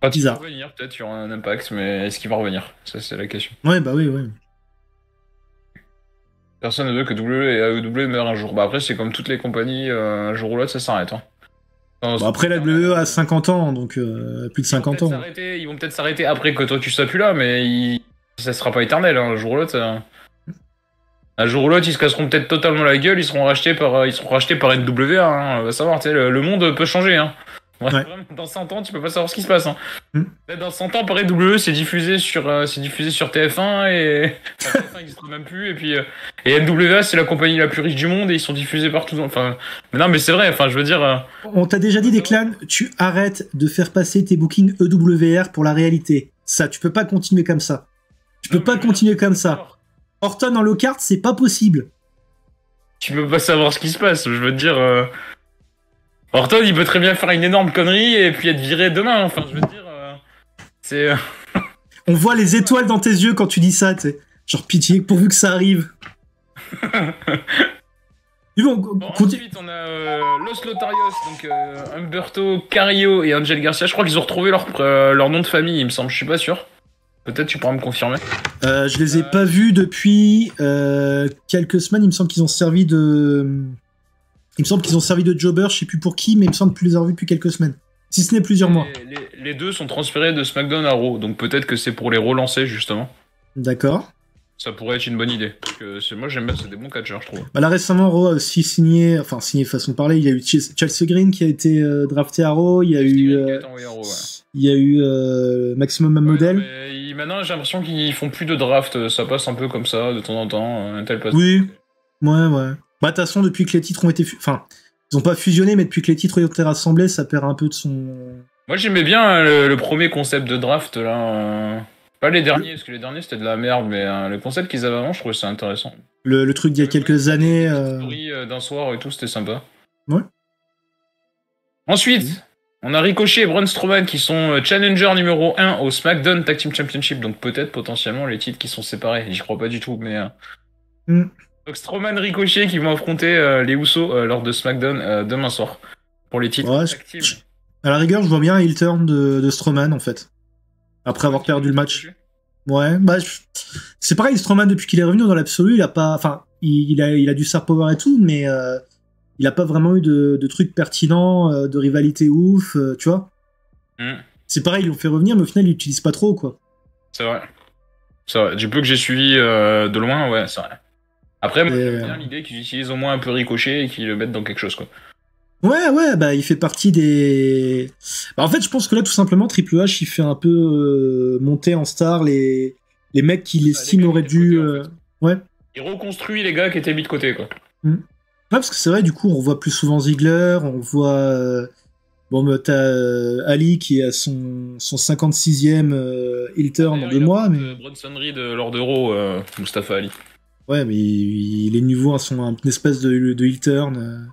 Quand il va bizarre. revenir, peut-être, il y aura un impact, mais est-ce qu'il va revenir? Ça, c'est la question. Ouais, bah oui, ouais. Personne ne veut que W et AEW meurent un jour. Bah après, c'est comme toutes les compagnies, un jour ou l'autre, ça s'arrête. Hein. Bon, après, la WWE a 50 ans, donc plus de 50 ans. Ils vont peut-être s'arrêter après que toi tu sois plus là, mais ça sera pas éternel. Hein. Un jour ou l'autre, un jour ou l'autre, ils se casseront peut-être totalement la gueule. Ils seront rachetés par NWA. Hein. On va savoir, tu sais, le monde peut changer. Hein. Ouais. Vraiment, dans 100 ans, tu peux pas savoir ce qui se passe. Hein. Dans 100 ans, pareil, WWE, c'est diffusé sur TF1 et enfin, TF1 n'existe même plus. Et puis et NWA, c'est la compagnie la plus riche du monde et ils sont diffusés partout. Enfin, mais non, mais c'est vrai. Enfin, je veux dire. On t'a déjà dit, Declan, tu arrêtes de faire passer tes bookings EWR pour la réalité. Ça, tu peux pas continuer comme ça. Tu peux pas continuer comme ça. Orton en low card, c'est pas possible. Tu peux pas savoir ce qui se passe. Je veux te dire. Orton, il peut très bien faire une énorme connerie et puis être viré demain. Enfin, je veux dire, c'est. On voit les étoiles dans tes yeux quand tu dis ça, tu sais. Genre pitié, pourvu que ça arrive. Ensuite, on a Los Lotarios, donc Humberto Carrillo et Angel Garcia. Je crois qu'ils ont retrouvé leur nom de famille, il me semble. Je suis pas sûr. Peut-être tu pourras me confirmer. Je les ai pas vus depuis quelques semaines. Il me semble qu'ils ont servi de. Il me semble qu'ils ont servi de jobber, je sais plus pour qui, mais il me semble plus les avoir vus depuis quelques semaines. Si ce n'est plusieurs mois. Les deux sont transférés de SmackDown à Raw, donc peut-être que c'est pour les relancer justement. D'accord. Ça pourrait être une bonne idée. Parce que moi j'aime bien, c'est des bons catcheurs, je trouve. Bah là récemment, Raw a aussi signé façon de parler. Il y a eu Chelsea Green qui a été drafté à Raw. Il y a eu Maximum Model. Maintenant j'ai l'impression qu'ils font plus de draft. Ça passe un peu comme ça de temps en temps. Un tel passe. Oui. Ouais. Bah de toute façon, depuis que les titres ont été... Enfin, ils ont pas fusionné, mais depuis que les titres ont été rassemblés, ça perd un peu de son... Moi j'aimais bien le premier concept de draft là. Pas les derniers, parce que les derniers c'était de la merde, mais le concept qu'ils avaient avant, je trouvais ça intéressant. Le truc d'il y a quelques années... Story d'un soir et tout, c'était sympa. Ouais. Ensuite, on a Ricochet et Braun Strowman qui sont challenger numéro 1 au SmackDown Tag Team Championship, donc peut-être potentiellement les titres qui sont séparés, j'y crois pas du tout, mais... Donc Strowman Ricochet qui vont affronter les Usos lors de SmackDown demain soir, pour les titres Tag Team. À la rigueur, je vois bien un heel turn de Strowman, en fait. Après avoir perdu le match. Ouais, bah, c'est pareil, Strowman, depuis qu'il est revenu dans l'absolu, il a pas... Enfin, il a du star power et tout, mais il a pas vraiment eu de trucs pertinents, de rivalité ouf, tu vois. C'est pareil, ils l'ont fait revenir, mais au final, ils l'utilisent pas trop, quoi. C'est vrai. Du peu que j'ai suivi de loin, ouais, c'est vrai. Après, moi, j'aime bien l'idée qu'ils utilisent au moins un peu Ricochet et qu'ils le mettent dans quelque chose, quoi. Ouais, bah il fait partie des... Bah, en fait, je pense que là, tout simplement, Triple H, il fait un peu monter en star les mecs qu'il estime auraient dû... en fait. Ouais. Il reconstruit les gars qui étaient mis de côté, quoi. Ouais, parce que c'est vrai, du coup, on voit plus souvent Ziggler, on voit... Bon, bah, t'as Ali qui est à son 56e heel turn en 2 mois, mais... Bronson Reed lors d'Euro, Mustafa Ali. Ouais, mais les niveaux sont une espèce de heel turn.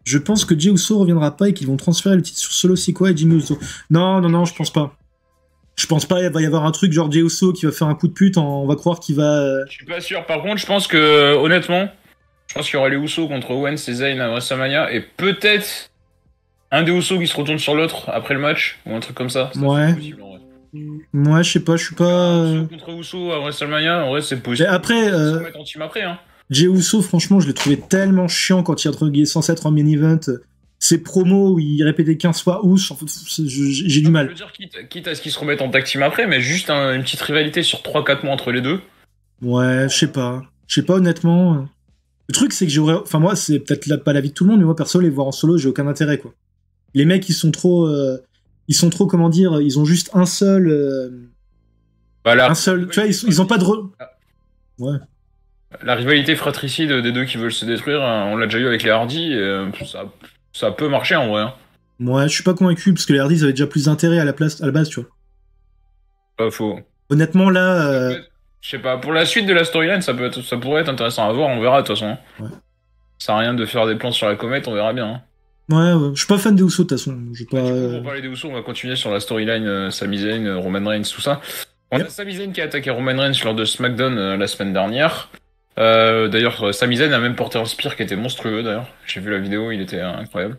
Je pense que Jey Uso reviendra pas et qu'ils vont transférer le titre sur Solo Sikoa et Jimmy Uso. Non, je pense pas. Je pense pas, il va y avoir un truc genre Jey Uso qui va faire un coup de pute, on va croire qu'il va... Je suis pas sûr, par contre, je pense que, honnêtement, je pense qu'il y aura les Uso contre Owens et Zayn à WrestleMania, et peut-être un des Uso qui se retourne sur l'autre après le match, ou un truc comme ça. Ouais. Possible, en vrai. Ouais, je sais pas, je suis pas... Uso contre Uso à WrestleMania, en vrai, c'est possible. Mais après... Ils se remettent en team après, hein. Jey Uso, franchement, je l'ai trouvé tellement chiant quand il est censé être en main event. Ses promos où il répétait 15 fois Ous, en fait, j'ai du mal. Je veux dire, quitte à ce qu'ils se remettent en tag team après, mais juste une petite rivalité sur 3-4 mois entre les deux. Ouais, je sais pas. Honnêtement. Le truc, c'est que j'aurais... Enfin, moi, c'est peut-être pas l'avis de tout le monde, mais moi, perso, les voir en solo, j'ai aucun intérêt, quoi. Les mecs, ils sont trop... ils sont trop, comment dire, ils ont juste un seul, Bah, un seul, tu vois, ils ont pas de, ouais. la rivalité fratricide des deux qui veulent se détruire, on l'a déjà eu avec les Hardy, et, ça peut marcher en vrai. Hein. Ouais, je suis pas convaincu parce que les Hardys avaient déjà plus d'intérêt à la base, tu vois. Pas faux. Honnêtement, là, Je sais pas, pour la suite de la storyline, ça pourrait être intéressant à voir, on verra de toute façon. Hein. Ouais. Ça sert à rien de faire des plans sur la comète, on verra bien. Hein. ouais, je suis pas fan des Usos de toute façon. Je Bah, pas. du coup, pour parler des Usos, on va continuer sur la storyline Sami Zayn, Roman Reigns, tout ça. On a Sami Zayn qui a attaqué Roman Reigns lors de SmackDown la semaine dernière. D'ailleurs, Sami Zayn a même porté un spear qui était monstrueux d'ailleurs. J'ai vu la vidéo, il était incroyable.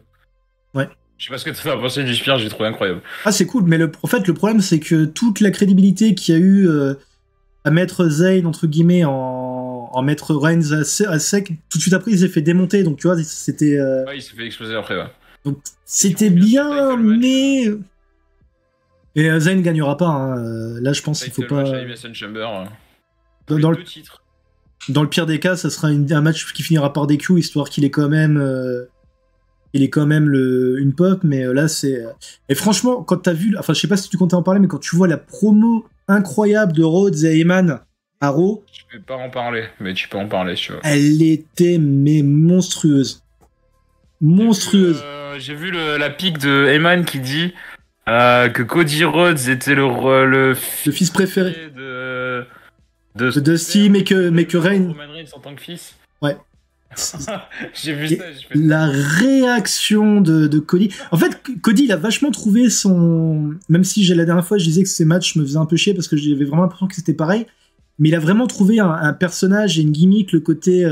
Ouais. Je sais pas ce que tu as pensé du spear, j'ai trouvé incroyable. Ah, c'est cool, mais en fait, le problème, c'est que toute la crédibilité qu'il y a eu à mettre Zayn, entre guillemets, en mettre Reigns à sec, tout de suite après, il s'est fait démonter, donc tu vois, c'était. Ouais, il s'est fait exploser après, ouais. Donc, c'était bien, mais. Et Zayn gagnera pas, hein. Là, je pense qu'il faut pas. Chamber, dans le pire des cas, ça sera un match qui finira par DQ, histoire qu'il est quand même. Une pop, mais là c'est. Et franchement, quand t'as vu, enfin je sais pas si tu comptais en parler, mais quand tu vois la promo incroyable de Rhodes et Heyman à Raw, je vais pas en parler, mais tu peux en parler, tu vois. Elle était mais monstrueuse, monstrueuse. J'ai vu la pique de Heyman qui dit que Cody Rhodes était le fils préféré de Dusty, mais que Reigns en tant que fils. Ouais. J'ai vu ça. La réaction de Cody. En fait, Cody, il a vachement trouvé son. Même si la dernière fois, je disais que ces matchs me faisaient un peu chier parce que j'avais vraiment l'impression que c'était pareil. Mais il a vraiment trouvé un personnage et une gimmick, le côté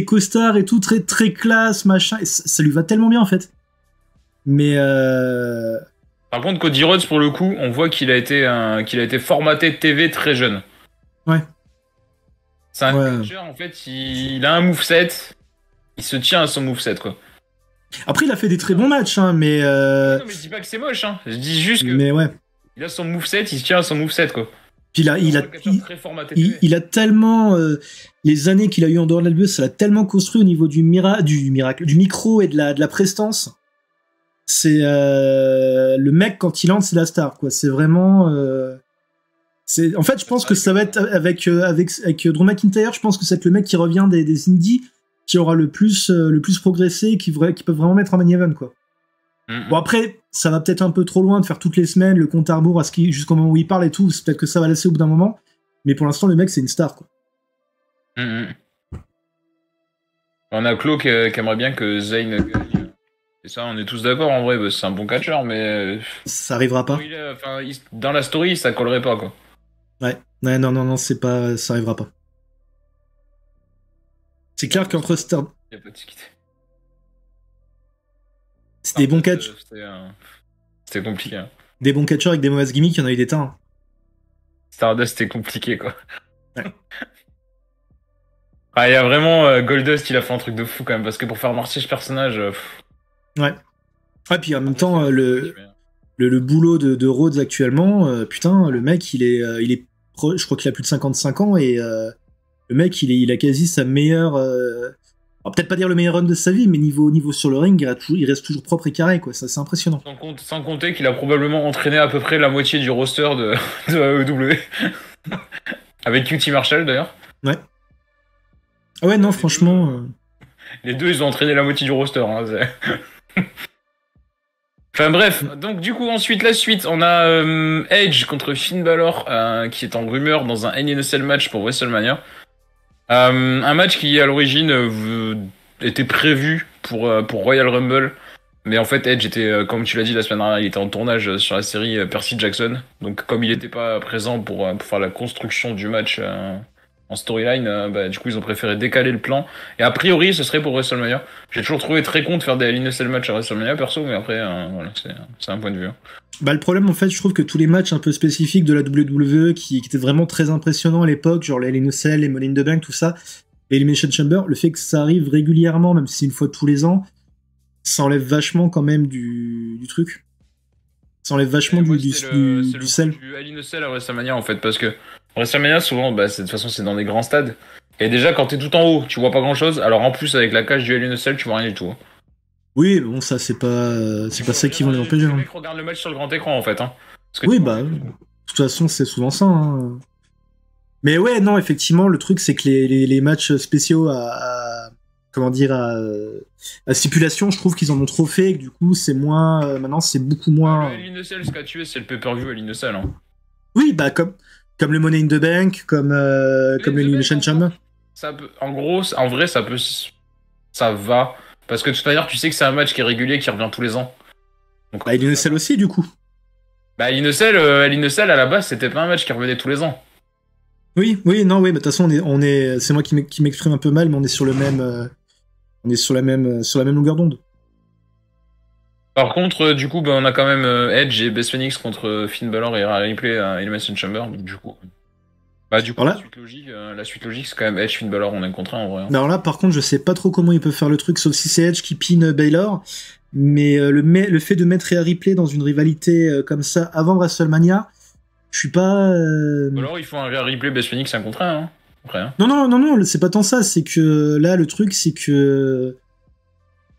costard et tout, très, très classe, machin. Et ça lui va tellement bien, en fait. Mais. Par contre, Cody Rhodes, pour le coup, on voit qu'il a été formaté TV très jeune. Ouais. C'est un catcheur, en fait, il a un moveset, il se tient à son moveset, quoi. Après, il a fait des très bons matchs, hein, mais... Non, mais je dis pas que c'est moche, hein. Je dis juste que... Mais ouais. Il a son moveset, il se tient à son moveset, quoi. Puis il a tellement... les années qu'il a eu en dehors de la WWE, ça l'a tellement construit au niveau du micro et de la prestance. C'est... le mec, quand il entre, c'est la star, quoi. C'est vraiment... En fait, je pense que ça va être avec Drew McIntyre. Je pense que c'est le mec qui revient des indies qui aura le plus progressé, qui peut vraiment mettre un main event, quoi. Bon, après, ça va peut-être un peu trop loin de faire toutes les semaines le compte à rebours jusqu'au moment où il parle et tout. C'est peut-être que ça va laisser au bout d'un moment. Mais pour l'instant, le mec, c'est une star, quoi. On a Claude qui aimerait bien que Zayn gagne. Et ça, on est tous d'accord en vrai. Bah, c'est un bon catcheur, mais ça arrivera pas. Dans la story, ça collerait pas, quoi. Ouais, non, c'est pas, ça arrivera pas. C'est clair qu'entre Star... Y a pas de discuter. C'est des bons catchs. C'était compliqué. Hein. Des bons catcheurs avec des mauvaises gimmicks, il y en a eu des tas. Hein. Stardust, c'était compliqué, quoi. Ouais. Il y a vraiment Goldust, il a fait un truc de fou quand même, parce que pour faire marcher ce personnage. Ouais. Ouais, puis en même temps, le boulot de Rhodes actuellement, putain, le mec, il est je crois qu'il a plus de 55 ans et le mec, il a quasi sa meilleure. Alors, peut-être pas dire le meilleur run de sa vie, mais niveau sur le ring, il reste toujours propre et carré, quoi. Ça, c'est impressionnant. Sans compter qu'il a probablement entraîné à peu près la moitié du roster de AEW. Avec QT Marshall, d'ailleurs. Ouais. Ah ouais, non, franchement. Les deux, ils ont entraîné la moitié du roster. Hein, enfin bref, donc du coup ensuite la suite, on a Edge contre Finn Balor qui est en rumeur dans un Hell in a Cell match pour WrestleMania. Un match qui à l'origine était prévu pour Royal Rumble, mais en fait Edge était, comme tu l'as dit la semaine dernière, il était en tournage sur la série Percy Jackson, donc comme il n'était pas présent pour faire la construction du match en storyline, du coup ils ont préféré décaler le plan. Et a priori ce serait pour WrestleMania. J'ai toujours trouvé très con de faire des Hell in a Cell match à WrestleMania perso, mais après voilà, c'est un point de vue. Hein. Bah le problème en fait, je trouve que tous les matchs un peu spécifiques de la WWE qui étaient vraiment très impressionnants à l'époque, genre les Hell in a Cell, les Money in the Bank, tout ça, et Elimination Chamber, le fait que ça arrive régulièrement, même si c'est une fois tous les ans, ça enlève vachement quand même du truc. Ça enlève vachement du sel. Du Hell in a Cell à WrestleMania en fait, parce que WrestleMania souvent, de toute façon c'est dans des grands stades. Et déjà quand t'es tout en haut, tu vois pas grand chose. Alors en plus avec la cage du Hell in a Cell, tu vois rien du tout. Oui, mais bon, ça, c'est pas ça qui vont les empêcher. Les Hein. mecs regardent le match sur le grand écran en fait. Hein. Parce que Oui, tu vois, bah, de toute façon, c'est souvent ça. Hein. Mais ouais, non, effectivement, le truc, c'est que les matchs spéciaux comment dire, à stipulation, je trouve qu'ils en ont trop fait, et que du coup, c'est moins, maintenant, c'est beaucoup moins. le Hell in a Cell, ce qu'a tué, c'est le pay-per-view Hell in a Cell. Hein. Oui, bah, comme le Money in the Bank, comme l'Elimination Chamber. Ça peut, en gros, en vrai, ça va. Parce que de toute manière, tu sais que c'est un match qui est régulier, qui revient tous les ans. Donc, Bah, Elimination aussi, du coup. bah, Hell in a Cell, à la base, c'était pas un match qui revenait tous les ans. Oui, oui, non, oui, mais de toute façon, c'est moi qui m'exprime un peu mal, mais on est sur le même, on est sur la même longueur d'onde. Par contre, du coup, bah, on a quand même Edge et Best Phoenix contre Finn Balor et Rhea Ripley à Elimination Chamber. Donc, du coup, Alors là, la suite logique, c'est quand même Edge, Finn Balor, on a un contrat en vrai. Hein. mais alors là, par contre, je sais pas trop comment ils peuvent faire le truc, sauf si c'est Edge qui pine Baylor. Mais le fait de mettre Rhea Ripley dans une rivalité comme ça avant WrestleMania, je suis pas. Alors, ils font un Rhea Ripley, Best Phoenix, un contrat. Hein, après, hein. Non, non, non, non, c'est pas tant ça. C'est que là, le truc, c'est que.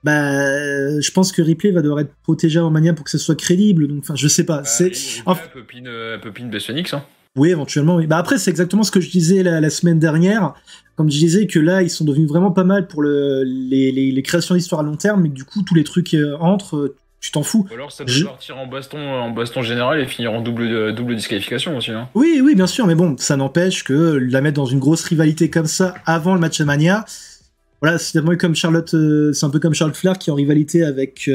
Bah, je pense que Ripley va devoir être protégé avant Mania pour que ça soit crédible. Donc, enfin, je sais pas. C'est. Ripley, elle peut pin Best Phoenix. Hein. Oui, éventuellement, oui. Bah après, c'est exactement ce que je disais la semaine dernière. Comme je disais que là, ils sont devenus vraiment pas mal pour les créations d'histoires à long terme, mais que du coup, tous les trucs entrent, tu t'en fous. Ou alors ça peut partir en baston général et finir en double disqualification aussi. Hein. Oui, oui, bien sûr, mais bon, ça n'empêche que la mettre dans une grosse rivalité comme ça avant le match à Mania, voilà, c'est un peu comme Charlotte, c'est un peu comme Charlotte Flair qui est en rivalité avec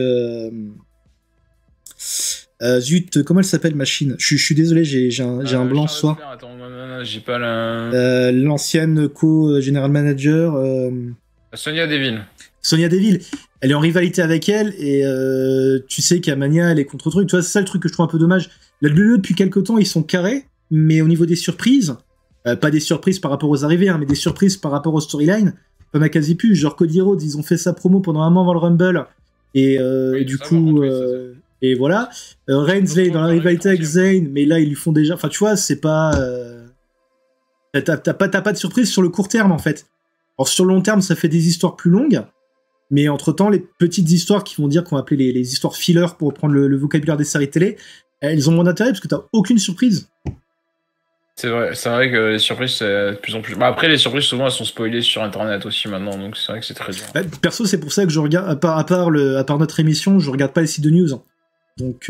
zut, comment elle s'appelle, machine? Je suis désolé, j'ai un blanc ce soir. Attends, non, j'ai pas la. L'ancienne co-general manager. Sonia Deville. Sonia Deville, elle est en rivalité avec elle et tu sais qu'à Mania elle est contre truc. Tu vois, c'est ça le truc que je trouve un peu dommage. La WWE depuis quelques temps ils sont carrés, mais au niveau des surprises, pas des surprises par rapport aux arrivées, hein, mais des surprises par rapport aux storylines, on a quasi plus. Genre Cody Rhodes, ils ont fait sa promo pendant un mois avant le Rumble et, oui, et du coup. Et voilà. Reigns dans la rivalité avec Zayn, mais là ils lui font déjà. Enfin, tu vois, c'est pas. T'as pas de surprise sur le court terme en fait. Alors sur le long terme, ça fait des histoires plus longues, mais entre-temps, les petites histoires qui vont dire qu'on va appeler les histoires filler pour reprendre le vocabulaire des séries télé, elles ont moins d'intérêt parce que t'as aucune surprise. C'est vrai que les surprises, c'est de plus en plus. Bah après, les surprises, souvent, elles sont spoilées sur internet aussi maintenant, donc c'est vrai que c'est très dur. Bah, perso, c'est pour ça que je regarde, à part notre émission, je regarde pas les sites de news. Hein. Donc,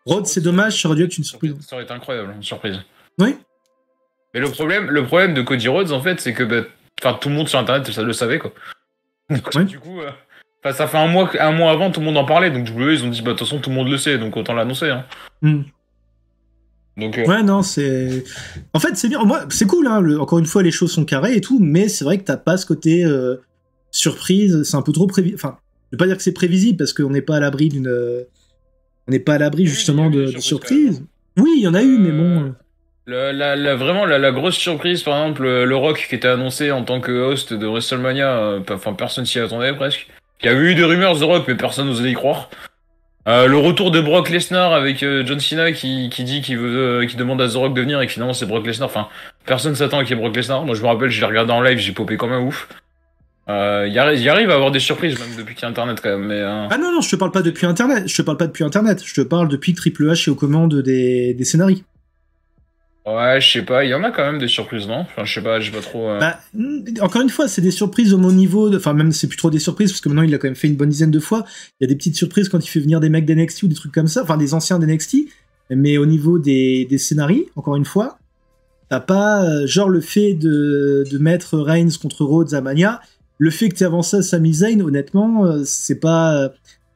Rhodes, c'est dommage, ça aurait dû être une surprise. Ça aurait été incroyable, une surprise. Oui. Mais le problème de Cody Rhodes, en fait, c'est que tout le monde sur internet, ça le savait, quoi. Donc, ouais. Du coup, ça fait un mois avant, tout le monde en parlait, donc WWE, ils ont dit, bah, de toute façon, tout le monde le sait, donc autant l'annoncer. Hein. Donc, ouais, non, c'est. En fait, c'est bien. Moi, c'est cool, hein. Encore une fois, les choses sont carrées et tout, mais c'est vrai que t'as pas ce côté surprise. C'est un peu trop prévisible. Enfin, je vais pas dire que c'est prévisible parce qu'on n'est pas à l'abri d'une. On n'est pas à l'abri justement de surprises. Oui, il y en a eu, mais bon. Vraiment, la grosse surprise, par exemple, le Rock qui était annoncé en tant que host de WrestleMania, enfin, personne s'y attendait presque. Il y a eu des rumeurs de Rock, mais personne n'osait y croire. Le retour de Brock Lesnar avec John Cena qui dit qui demande à The Rock de venir et que finalement c'est Brock Lesnar. Enfin, personne s'attend à qu'il y ait Brock Lesnar. Moi, je me rappelle, je l'ai regardé en live, j'ai popé comme un ouf. Il arrive à avoir des surprises même depuis qu'il y a Internet quand même. Mais, Ah non, je te parle pas depuis Internet. Je te parle pas depuis Internet. Je te parle depuis que Triple H est aux commandes des scénarios. Ouais, je sais pas, il y en a quand même des surprises, non? Enfin, je sais pas, j'ai pas trop. Bah, encore une fois, c'est des surprises au mon niveau. Enfin, même c'est plus trop des surprises parce que maintenant il a quand même fait une bonne dizaine de fois. Il y a des petites surprises quand il fait venir des mecs d'NXT ou des trucs comme ça, enfin des anciens d'NXT. Mais au niveau des scénarios, encore une fois, t'as pas genre le fait de mettre Reigns contre Rhodes à Mania. Le fait que tu avances ça à Sami Zayn, honnêtement, c'est pas.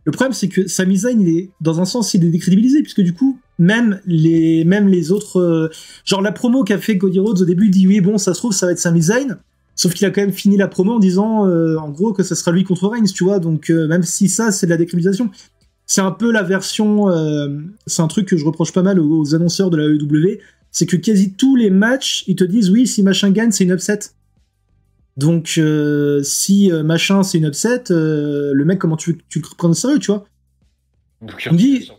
Le problème, c'est que Sami Zayn, dans un sens, il est décrédibilisé, puisque du coup, même les autres. Genre, la promo qu'a fait Cody Rhodes au début, il dit oui, bon, ça se trouve, ça va être Sami Zayn. Sauf qu'il a quand même fini la promo en disant, en gros, que ça sera lui contre Reigns, tu vois. Donc, même si ça, c'est de la décrédibilisation. C'est un peu la version. C'est un truc que je reproche pas mal aux annonceurs de la AEW. C'est que quasi tous les matchs, ils te disent oui, si machin gagne, c'est une upset. Donc, si machin c'est une upset, le mec, comment tu le prends au sérieux, tu vois? On dit.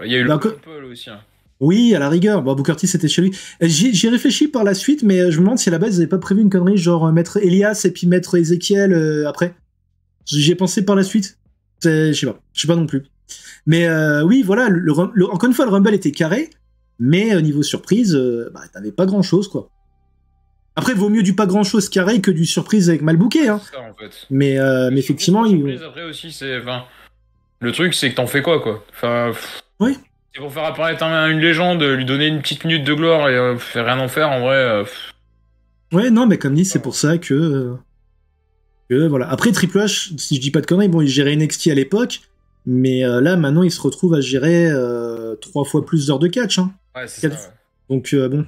Il y a eu le Rumble aussi. Hein. Oui, à la rigueur. Bon, Booker T, c'était chez lui. J'y réfléchi par la suite, mais je me demande si à la base, ils n'avaient pas prévu une connerie, genre mettre Elias et puis mettre Ezekiel après. J'y ai pensé par la suite. Je sais pas non plus. Mais oui, voilà, encore une fois, le Rumble était carré, mais au niveau surprise, t'avais pas grand-chose, quoi. Après, vaut mieux du pas grand-chose carré que du surprise avec mal booké, hein. C'est ça, en fait. Mais effectivement, Après aussi, le truc, c'est que t'en fais quoi. Oui. C'est pour faire apparaître une légende, lui donner une petite minute de gloire et faire rien en faire, en vrai. Ouais, non, mais comme dit, c'est pour ça que voilà. Après, Triple H, si je dis pas de conneries, bon, il gérait NXT à l'époque, mais là, maintenant, il se retrouve à gérer 3 fois plus d'heures de catch, hein. Ouais, c'est ça. Ouais. Donc, bon.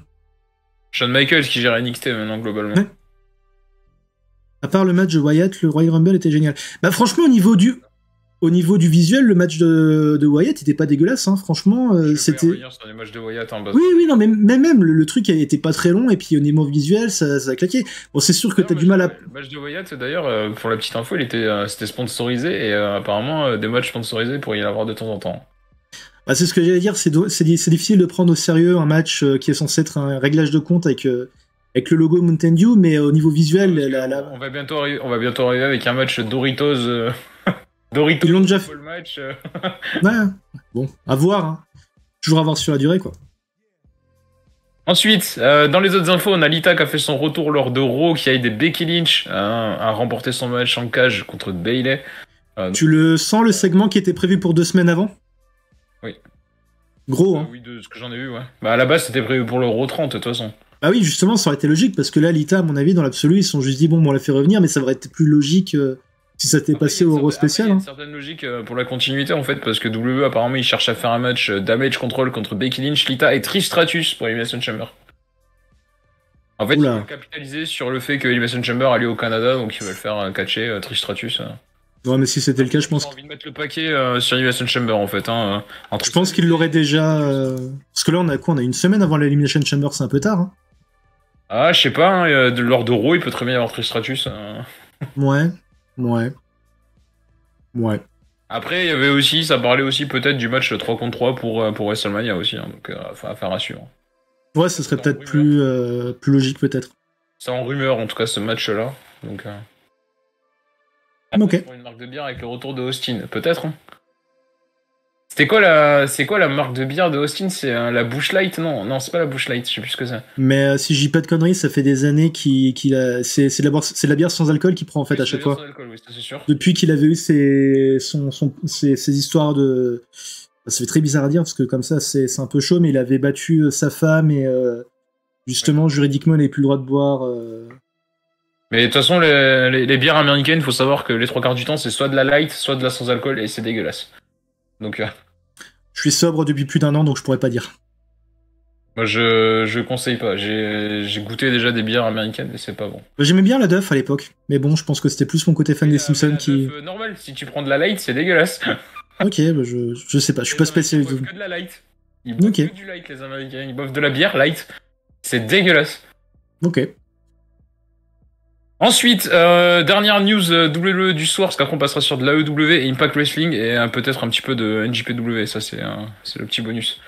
Shawn Michaels qui gère NXT maintenant, globalement. Ouais. À part le match de Wyatt, le Royal Rumble était génial. Bah, franchement, au niveau du visuel, le match de Wyatt était pas dégueulasse, hein. Franchement, c'était. Sur les matchs de Wyatt en bas. Oui, non, mais même le truc était pas très long, et puis au niveau visuel, ça a claqué. Bon, c'est sûr que t'as du mal à. Le match de Wyatt, d'ailleurs, pour la petite info, c'était sponsorisé, et apparemment, des matchs sponsorisés pour y en avoir de temps en temps. Bah, c'est ce que j'allais dire, c'est difficile de prendre au sérieux un match qui est censé être un réglage de compte avec le logo Mountain Dew, mais au niveau visuel, on va bientôt arriver avec un match Doritos. Doritos. Ils l'ont déjà fait. Match. Ouais, bon, à voir. Hein. Toujours à voir sur la durée, quoi. Ensuite, dans les autres infos, on a Lita qui a fait son retour lors de Raw, qui a aidé Becky Lynch à remporter son match en cage contre Bayley. Tu le sens, le segment qui était prévu pour 2 semaines avant? Oui. Gros, hein. Oui, de ce que j'en ai vu, ouais. Bah, à la base, c'était prévu pour le Raw 30, de toute façon. Bah oui, justement, ça aurait été logique, parce que là, Lita, à mon avis, dans l'absolu, ils se sont juste dit, bon, on l'a fait revenir, mais ça aurait été plus logique si ça t'était passé au Raw spécial. Il y a une certaine logique pour la continuité, en fait, parce que WWE, apparemment, il cherche à faire un match Damage Control contre Becky Lynch, Lita et Trish Stratus pour Elimination Chamber. En fait, ils veulent capitaliser sur le fait que Elimination Chamber a lieu au Canada, donc ils veulent faire catcher Trish Stratus. Ouais, mais si c'était le cas, je pense. J'ai envie de mettre le paquet sur Elimination Chamber, en fait. Hein, je pense qu'il l'aurait déjà. Parce que là, on a quoi? On a une semaine avant l'Elimination Chamber, c'est un peu tard. Hein. Ah, je sais pas, hein, lors de Raw, il peut très bien y avoir Trish Stratus. Ouais. Après, il y avait aussi, ça parlait aussi peut-être du match 3 contre 3 pour WrestleMania aussi, hein, donc affaire à suivre. Ouais, ce serait peut-être plus logique, peut-être. C'est en rumeur, en tout cas, ce match-là. Donc, ok. Pour une marque de bière avec le retour de Austin, peut-être. Hein. C'est quoi la marque de bière de Austin? C'est la Busch Light? Non, c'est pas la Busch Light, je sais plus ce que c'est. Mais si je dis pas de conneries, ça fait des années c'est de la bière sans alcool qu'il prend en fait à chaque fois. Sans alcool, oui, ça, c'est sûr. Depuis qu'il avait eu ses histoires de... Ça fait très bizarre à dire parce que comme ça c'est un peu chaud, mais il avait battu sa femme et justement juridiquement il n'avait plus le droit de boire. Mais de toute façon les bières américaines, il faut savoir que les 3 quarts du temps c'est soit de la light, soit de la sans alcool et c'est dégueulasse. Donc je suis sobre depuis plus d'1 an donc je pourrais pas dire. Moi je conseille pas, j'ai goûté déjà des bières américaines et c'est pas bon. J'aimais bien la Duff à l'époque, mais bon je pense que c'était plus mon côté fan des Simpsons qui... Duff, normal, si tu prends de la light c'est dégueulasse. Ok, bah je sais pas, je suis pas spécialiste. Ils boivent que de la light. Ils boivent que du light les Américains, ils boivent de la bière light. C'est dégueulasse. Ok. Ensuite, dernière news WWE du soir, parce qu'après on passera sur de l'AEW et Impact Wrestling et peut-être un petit peu de NJPW, ça c'est le petit bonus.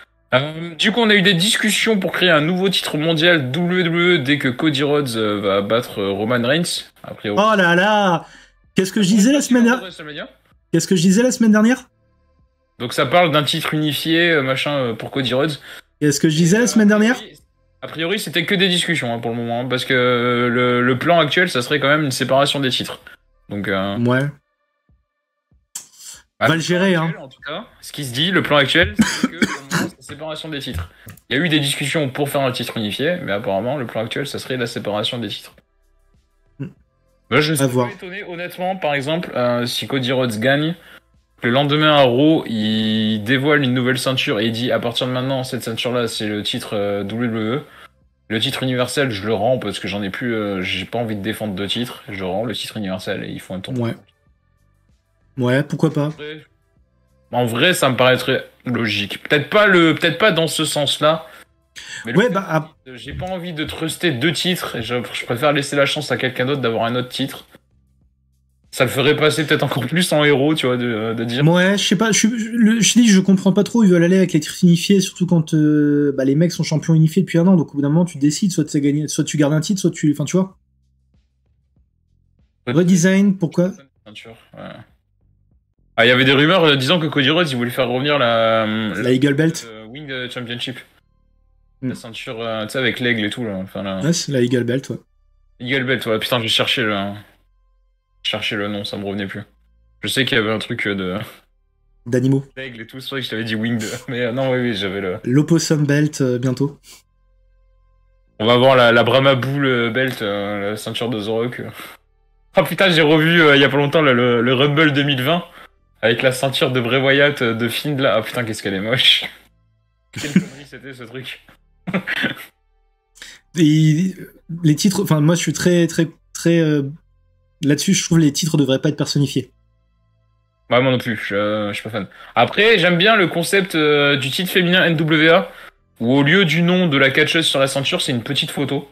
Du coup, on a eu des discussions pour créer un nouveau titre mondial WWE dès que Cody Rhodes va battre Roman Reigns. A priori. Oh là là! Qu'est-ce que je disais la semaine dernière? Donc ça parle d'un titre unifié, machin, pour Cody Rhodes. Qu'est-ce que je disais la semaine dernière? A priori, c'était que des discussions hein, pour le moment, hein, parce que le plan actuel, ça serait quand même une séparation des titres. Donc, ouais. On va le gérer, actuel, hein. En tout cas, ce qui se dit, le plan actuel, c'est que c'est la séparation des titres. Il y a eu des discussions pour faire un titre unifié, mais apparemment, le plan actuel, ça serait la séparation des titres. Moi, je suis pas étonné, honnêtement, par exemple, si Cody Rhodes gagne, le lendemain à Raw, il dévoile une nouvelle ceinture et il dit à partir de maintenant, cette ceinture-là, c'est le titre WWE. Le titre universel, je le rends parce que j'en ai plus, j'ai pas envie de défendre 2 titres. Je rends le titre universel et ils font un tour. Ouais, pourquoi pas. En vrai, ça me paraîtrait logique. Peut-être pas dans ce sens-là. Mais ouais, j'ai pas envie de truster 2 titres et je préfère laisser la chance à quelqu'un d'autre d'avoir un autre titre. Ça le ferait passer peut-être encore plus en héros, tu vois, de dire. Ouais, je sais pas, je comprends pas trop, ils veulent aller avec les titres unifiés, surtout quand les mecs sont champions unifiés depuis 1 an, donc au bout d'un moment tu décides, soit tu gardes un titre, soit tu... Enfin, tu vois. Redesign, pourquoi ceinture. Ouais. Ah, il y avait des rumeurs disant que Cody Rhodes il voulait faire revenir La Eagle Belt. Wing Championship. La Mm. ceinture, tu sais, avec l'aigle et tout là. Enfin, Ouais, c'est la Eagle Belt, ouais. Eagle Belt, ouais. Putain, j'ai cherché le nom, ça me revenait plus. Je sais qu'il y avait un truc D'animaux. d'aigle et tout, c'est vrai que je t'avais dit Wing, mais non, oui, j'avais le. L'Opossum Belt, bientôt. On va voir la Brahma Bull Belt, la ceinture de The Rock. Oh putain, j'ai revu il y a pas longtemps le Rumble 2020 avec la ceinture de Bray Wyatt de Fiend là. Ah putain, qu'est-ce qu'elle est moche. Quelle connerie c'était ce truc. Et les titres, enfin, moi je suis très là-dessus, je trouve les titres devraient pas être personnifiés. Ouais, moi non plus, je suis pas fan. Après, j'aime bien le concept du titre féminin NWA où au lieu du nom de la catcheuse sur la ceinture, c'est une petite photo.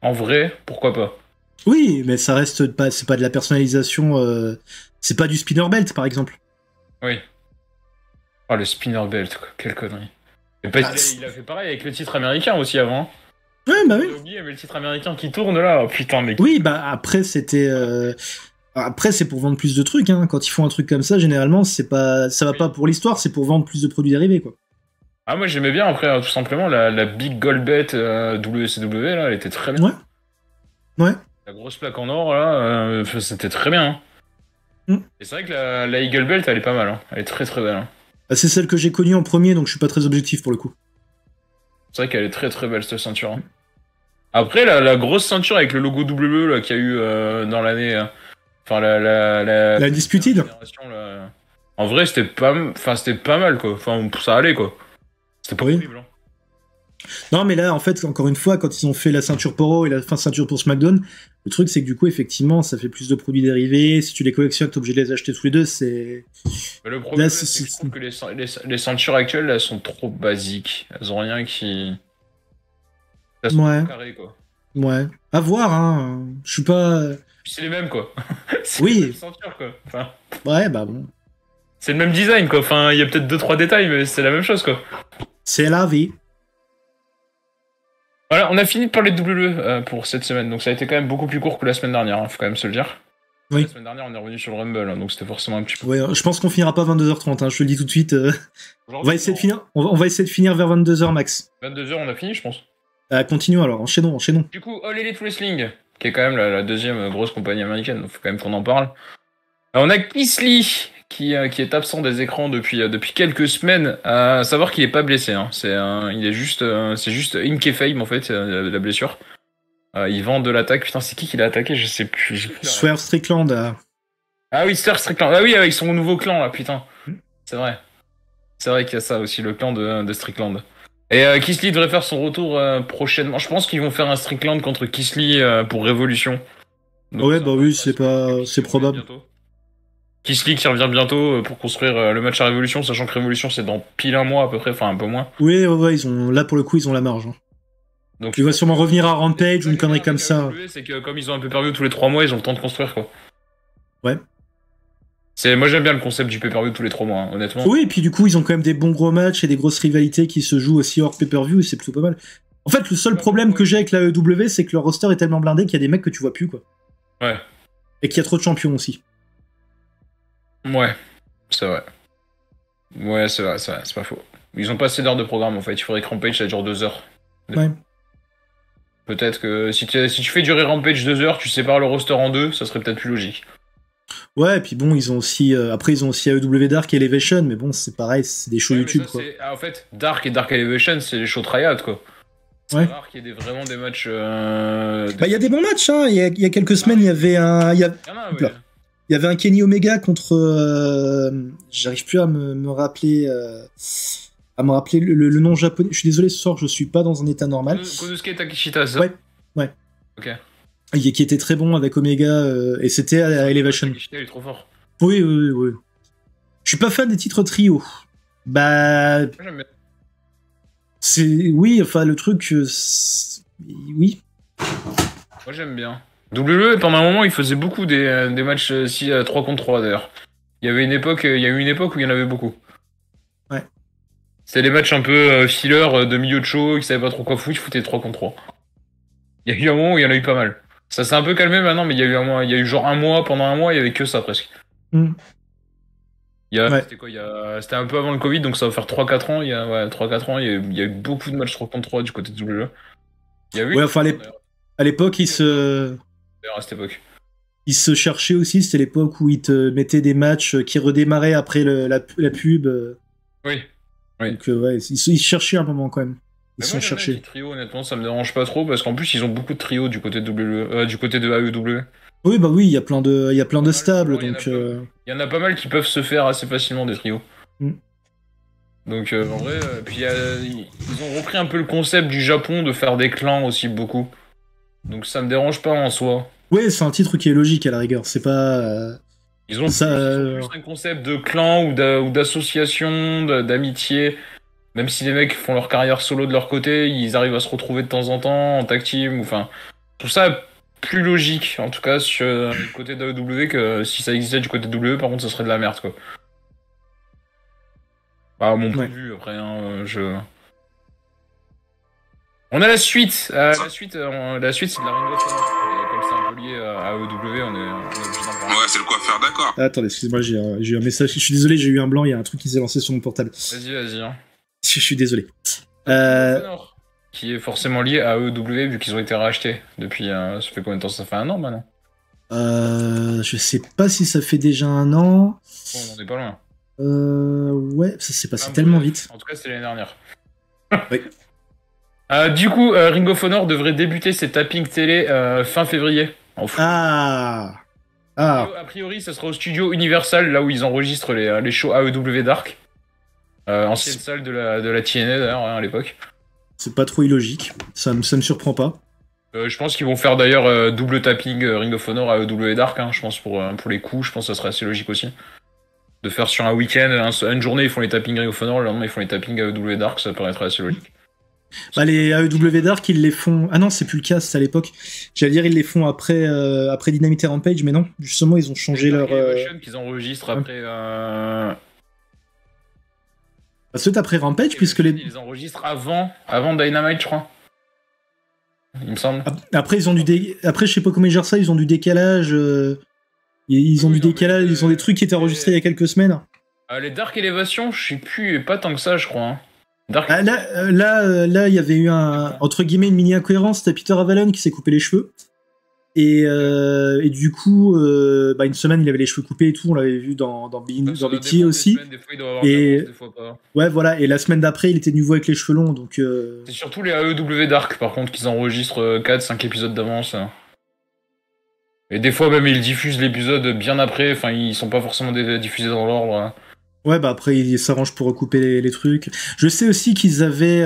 En vrai, pourquoi pas. Oui, mais ça reste pas, c'est pas de la personnalisation, c'est pas du spinner belt par exemple. Oui. Oh, le spinner belt, quoi. Quelle connerie. Et bah, Ah, il a fait pareil avec le titre américain aussi avant. Ouais, bah oui. J'ai oublié, mais le titre américain qui tourne là, oh, putain, mec. Oui, bah après c'était, après c'est pour vendre plus de trucs. Hein. Quand ils font un truc comme ça, généralement c'est pas, ça va pas pour l'histoire, c'est pour vendre plus de produits dérivés quoi. Ah, moi j'aimais bien après, tout simplement, la Big Gold Bet WCW là, elle était très bien. Ouais. Ouais. La grosse plaque en or là, c'était très bien. Hein. Mm. Et c'est vrai que la Eagle Belt elle est pas mal, hein. Elle est très très belle. Hein. Bah, c'est celle que j'ai connue en premier, donc je suis pas très objectif pour le coup. C'est vrai qu'elle est très très belle cette ceinture. Hein. Après la grosse ceinture avec le logo WWE là qu'il y a eu dans l'année, enfin La Disputed. génération, là, en vrai c'était pas mal quoi. Enfin ça allait quoi. C'était pas Oui. horrible. Hein. Non, mais là, en fait, encore une fois, quand ils ont fait la ceinture pour Raw et la fin de ceinture pour SmackDown, le truc, c'est que du coup, effectivement, ça fait plus de produits dérivés. Si tu les collectionnes, t'es obligé de les acheter tous les deux, c'est... Mais le problème, Là, c'est que je trouve que les ceintures actuelles, elles sont trop basiques. Elles ont rien qui... Elles sont Ouais. trop carrées, quoi. Ouais. À voir, hein. Je suis pas... Puis c'est les mêmes, quoi. C'est Oui. les mêmes ceintures, quoi. Enfin, Ouais, bah bon. c'est le même design, quoi. Enfin, il y a peut-être 2-3 détails, mais c'est la même chose, quoi. C'est la vie. Voilà, on a fini de parler de WWE pour cette semaine. Donc ça a été quand même beaucoup plus court que la semaine dernière, hein, faut quand même se le dire. Oui. La semaine dernière, on est revenu sur le Rumble, hein, donc c'était forcément un petit peu... Ouais, je pense qu'on finira pas 22h30, hein, je te le dis tout de suite. On va essayer de finir, on va essayer de finir vers 22h max. 22h, on a fini, je pense. Continuons alors, enchaînons. Du coup, All Elite Wrestling, qui est quand même la deuxième grosse compagnie américaine, donc faut quand même qu'on en parle. On a Keith Lee qui est absent des écrans depuis quelques semaines, à savoir qu'il est pas blessé. Hein. Il est juste, c'est juste in kayfabe en fait, la blessure. Il vend de l'attaque. Putain, c'est qui l'a attaqué? Je sais plus. J'ai plus la- Swerve Strickland. Ah oui, Sir Strickland. Ah oui, avec son nouveau clan là, putain. C'est vrai. C'est vrai qu'il y a ça aussi, le clan de Strickland. Et Keith Lee devrait faire son retour prochainement. Je pense qu'ils vont faire un Strickland contre Keith Lee pour Révolution. Donc, Ouais, ça bah va oui, passer, c'est probable. bientôt. Keith Lee qui revient bientôt pour construire le match à Révolution, sachant que Révolution c'est dans pile un mois à peu près, enfin un peu moins. Oui, ouais, là pour le coup, ils ont la marge. Hein. Donc Il va sûrement revenir à Rampage ou une connerie comme ça. C'est que comme ils ont un pay-per-view tous les 3 mois, ils ont le temps de construire quoi. Ouais. Moi j'aime bien le concept du pay-per-view tous les 3 mois, hein, honnêtement. Oui, et puis du coup, ils ont quand même des bons gros matchs et des grosses rivalités qui se jouent aussi hors pay-per-view, et c'est plutôt pas mal. En fait, le seul problème que j'ai avec la EW, c'est que leur roster est tellement blindé qu'il y a des mecs que tu vois plus, quoi. Ouais. Et qu'il y a trop de champions aussi. Ouais, c'est vrai. Ouais, c'est vrai, c'est pas faux. Ils ont pas assez d'heures de programme en fait, il faudrait que Rampage ça dure 2 heures. Ouais. Peut-être que si tu fais durer Rampage 2 heures, tu sépares le roster en deux, ça serait peut-être plus logique. Ouais, et puis bon, ils ont aussi après ils ont aussi AEW Dark et Elevation, mais bon, c'est pareil, c'est des shows Ouais, YouTube ça, quoi. en fait, Dark et Dark Elevation, c'est les shows tryouts quoi. C'est Ouais. rare qu'il y ait vraiment des matchs. Bah il y a des bons matchs hein, il y a quelques semaines, il y avait Il y en a, oui. il y avait un Kenny Omega contre j'arrive plus à me rappeler le nom japonais. Je suis désolé ce soir, je suis pas dans un état normal. Konosuke Takeshita, ça. Ouais. Ok. Qui était très bon avec Omega et c'était à Elevation. Takeshita, il est trop fort. Oui. Je suis pas fan des titres trio. Bah Moi, j'aime bien. c'est oui, enfin le truc oui. Moi j'aime bien. WWE, pendant un moment, il faisait beaucoup des matchs 3 contre 3 d'ailleurs. Il y a eu une époque où il y en avait beaucoup. Ouais. C'était des matchs un peu filler de milieu de show, qui savaient pas trop quoi foutre, ils foutaient 3 contre 3. Il y a eu un moment où il y en a eu pas mal. Ça s'est un peu calmé maintenant, mais il y a eu un mois, il y a eu genre un mois, pendant un mois, il y avait que ça presque. Mm. Ouais. C'était quoi, c'était un peu avant le Covid, donc ça va faire 3-4 ans. Il y a, ouais, 3-4 ans, il y a eu beaucoup de matchs 3 contre 3 du côté de WWE. Il y a eu Ouais, enfin, à l'époque, d'ailleurs, à cette époque. ils se cherchaient aussi. C'était l'époque où ils te mettaient des matchs qui redémarraient après la pub. Oui. Oui. Donc, ouais, ils se cherchaient un moment quand même. Ils Mais se moi, sont j'aime bien les cherchés. petits trios, honnêtement, ça me dérange pas trop, parce qu'en plus, ils ont beaucoup de trios du côté de du côté de AEW. Oui, bah oui, il y a plein de stables, Il y en a donc. il y en a pas mal qui peuvent se faire assez facilement des trios. Mm. Donc en vrai, puis ils ont repris un peu le concept du Japon de faire des clans aussi beaucoup. Donc ça me dérange pas en soi. Ouais, c'est un titre qui est logique à la rigueur. C'est pas. Ils ont Ça, plus un concept de clan ou d'association, d'amitié. Même si les mecs font leur carrière solo de leur côté, ils arrivent à se retrouver de temps en temps en tag team. Enfin, je trouve ça plus logique, en tout cas, sur le côté de AEW que si ça existait du côté de WWE, par contre, ce serait de la merde, quoi. Bah, à mon point ouais. de vue, après, On a la suite. La suite, c'est de la Ring of Honor. Et comme c'est un peu lié à AEW, on est obligé d'en parler. Ouais, c'est le coiffeur, d'accord. Attendez, excusez-moi, j'ai eu un message. Je suis désolé, j'ai eu un blanc. Il y a un truc qui s'est lancé sur mon portable. Vas-y. Hein. Je suis désolé. Ring of Honor, qui est forcément lié à AEW vu qu'ils ont été rachetés depuis. Ça fait combien de temps? Ça fait un an maintenant. Je sais pas si ça fait déjà un an. Bon, on est pas loin. Ouais, ça s'est passé tellement vite. En tout cas, c'était l'année dernière. Oui. Du coup, Ring of Honor devrait débuter ses tappings télé fin février. Ah. A priori, ça sera au studio Universal, là où ils enregistrent les shows AEW Dark. Ancienne salle de la TNA d'ailleurs, à l'époque. C'est pas trop illogique. Ça me surprend pas. Je pense qu'ils vont faire d'ailleurs double tapping Ring of Honor à AEW Dark. Je pense pour les coups, je pense que ça serait assez logique aussi. De faire sur un week-end, une journée ils font les tappings Ring of Honor, le lendemain ils font les tappings AEW Dark, ça paraîtrait assez logique. Bah, les AEW Dark, ils les font. Ah non, c'est plus le cas, c'est à l'époque. J'allais dire, ils les font après Dynamite et Rampage, mais non, justement, ils ont changé leur. Qu'ils enregistrent après. C'est après Rampage, puisque les. Ils enregistrent avant Dynamite, je crois. Il me semble. Après, ils ont Après, je sais pas comment ils gèrent ça, ils ont du décalage. Ils ont du décalage, ils ont des trucs qui étaient enregistrés il y a quelques semaines. Les Dark Elevation, je sais plus, pas tant que ça, je crois. Dark... Là, il y avait eu entre guillemets une mini incohérence. C'était Peter Avalon qui s'est coupé les cheveux. Et du coup, une semaine, il avait les cheveux coupés et tout. On l'avait vu dans BT aussi. Des fois, il doit avoir des fois pas. Ouais, voilà. Et la semaine d'après, il était de nouveau avec les cheveux longs. Donc, c'est surtout les AEW Dark, par contre, qu'ils enregistrent 4-5 épisodes d'avance. Et des fois, même, ils diffusent l'épisode bien après. Enfin, ils sont pas forcément diffusés dans l'ordre. Ouais, bah après, ils s'arrangent pour recouper les trucs. Je sais aussi qu'ils avaient...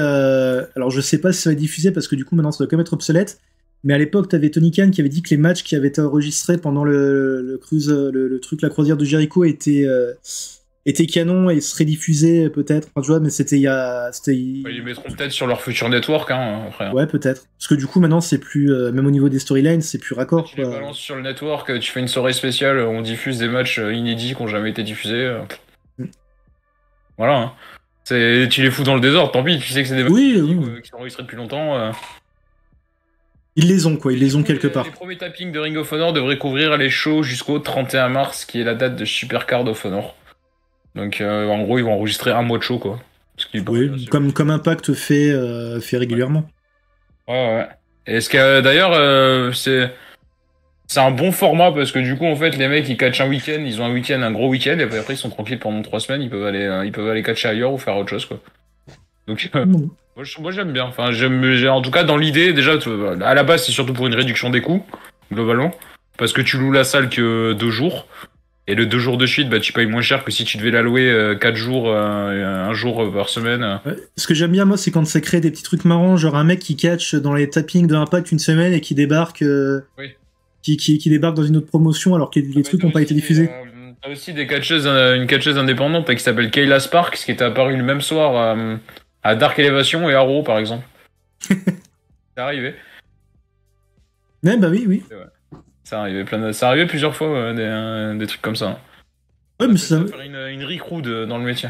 Alors, je sais pas si ça va être diffusé, parce que du coup, maintenant, ça doit quand même être obsolète. Mais à l'époque, t'avais Tony Khan qui avait dit que les matchs qui avaient été enregistrés pendant le truc, la croisière de Jericho, étaient canons et seraient diffusés, peut-être. Enfin, tu vois, mais c'était il y a... Ils les mettront peut-être sur leur futur network, après. Ouais, peut-être. Parce que du coup, maintenant, c'est plus... même au niveau des storylines, c'est plus raccord. Tu les balances sur le network, tu fais une soirée spéciale, on diffuse des matchs inédits qui n'ont jamais été diffusés. Voilà. Tu les fous dans le désordre, tant pis, tu sais que c'est des matchs qui sont enregistrés depuis longtemps. Ils les ont, quoi, ils les ont quelque part. Les premiers tappings de Ring of Honor devraient couvrir les shows jusqu'au 31 mars, qui est la date de Supercard of Honor. Donc, en gros, ils vont enregistrer un mois de show, quoi. Oui, comme Impact fait régulièrement. Ouais. Et ce que, d'ailleurs, c'est un bon format, parce que du coup, en fait, les mecs, ils catchent un week-end, ils ont un gros week-end, et après, ils sont tranquilles pendant 3 semaines, ils peuvent aller catcher ailleurs ou faire autre chose, quoi. Donc, moi, j'aime bien. Enfin, en tout cas, dans l'idée, déjà, à la base, c'est surtout pour une réduction des coûts, globalement. Parce que tu loues la salle que 2 jours. Et le 2 jours de suite, tu payes moins cher que si tu devais la louer 4 jours, un jour par semaine. Ouais. Ce que j'aime bien, moi, c'est quand ça crée des petits trucs marrants, genre un mec qui catch dans les tappings de Impact une semaine et qui débarque, qui débarque dans une autre promotion alors que les trucs n'ont pas été diffusés. T'as aussi une catcheuse indépendante qui s'appelle Kayla Sparks, qui était apparue le même soir à Dark Elevation et à Raw, par exemple. C'est arrivé. Ouais, bah oui. Ça arrivait plusieurs fois, des trucs comme ça. Ouais, mais ça faire une recrude dans le métier.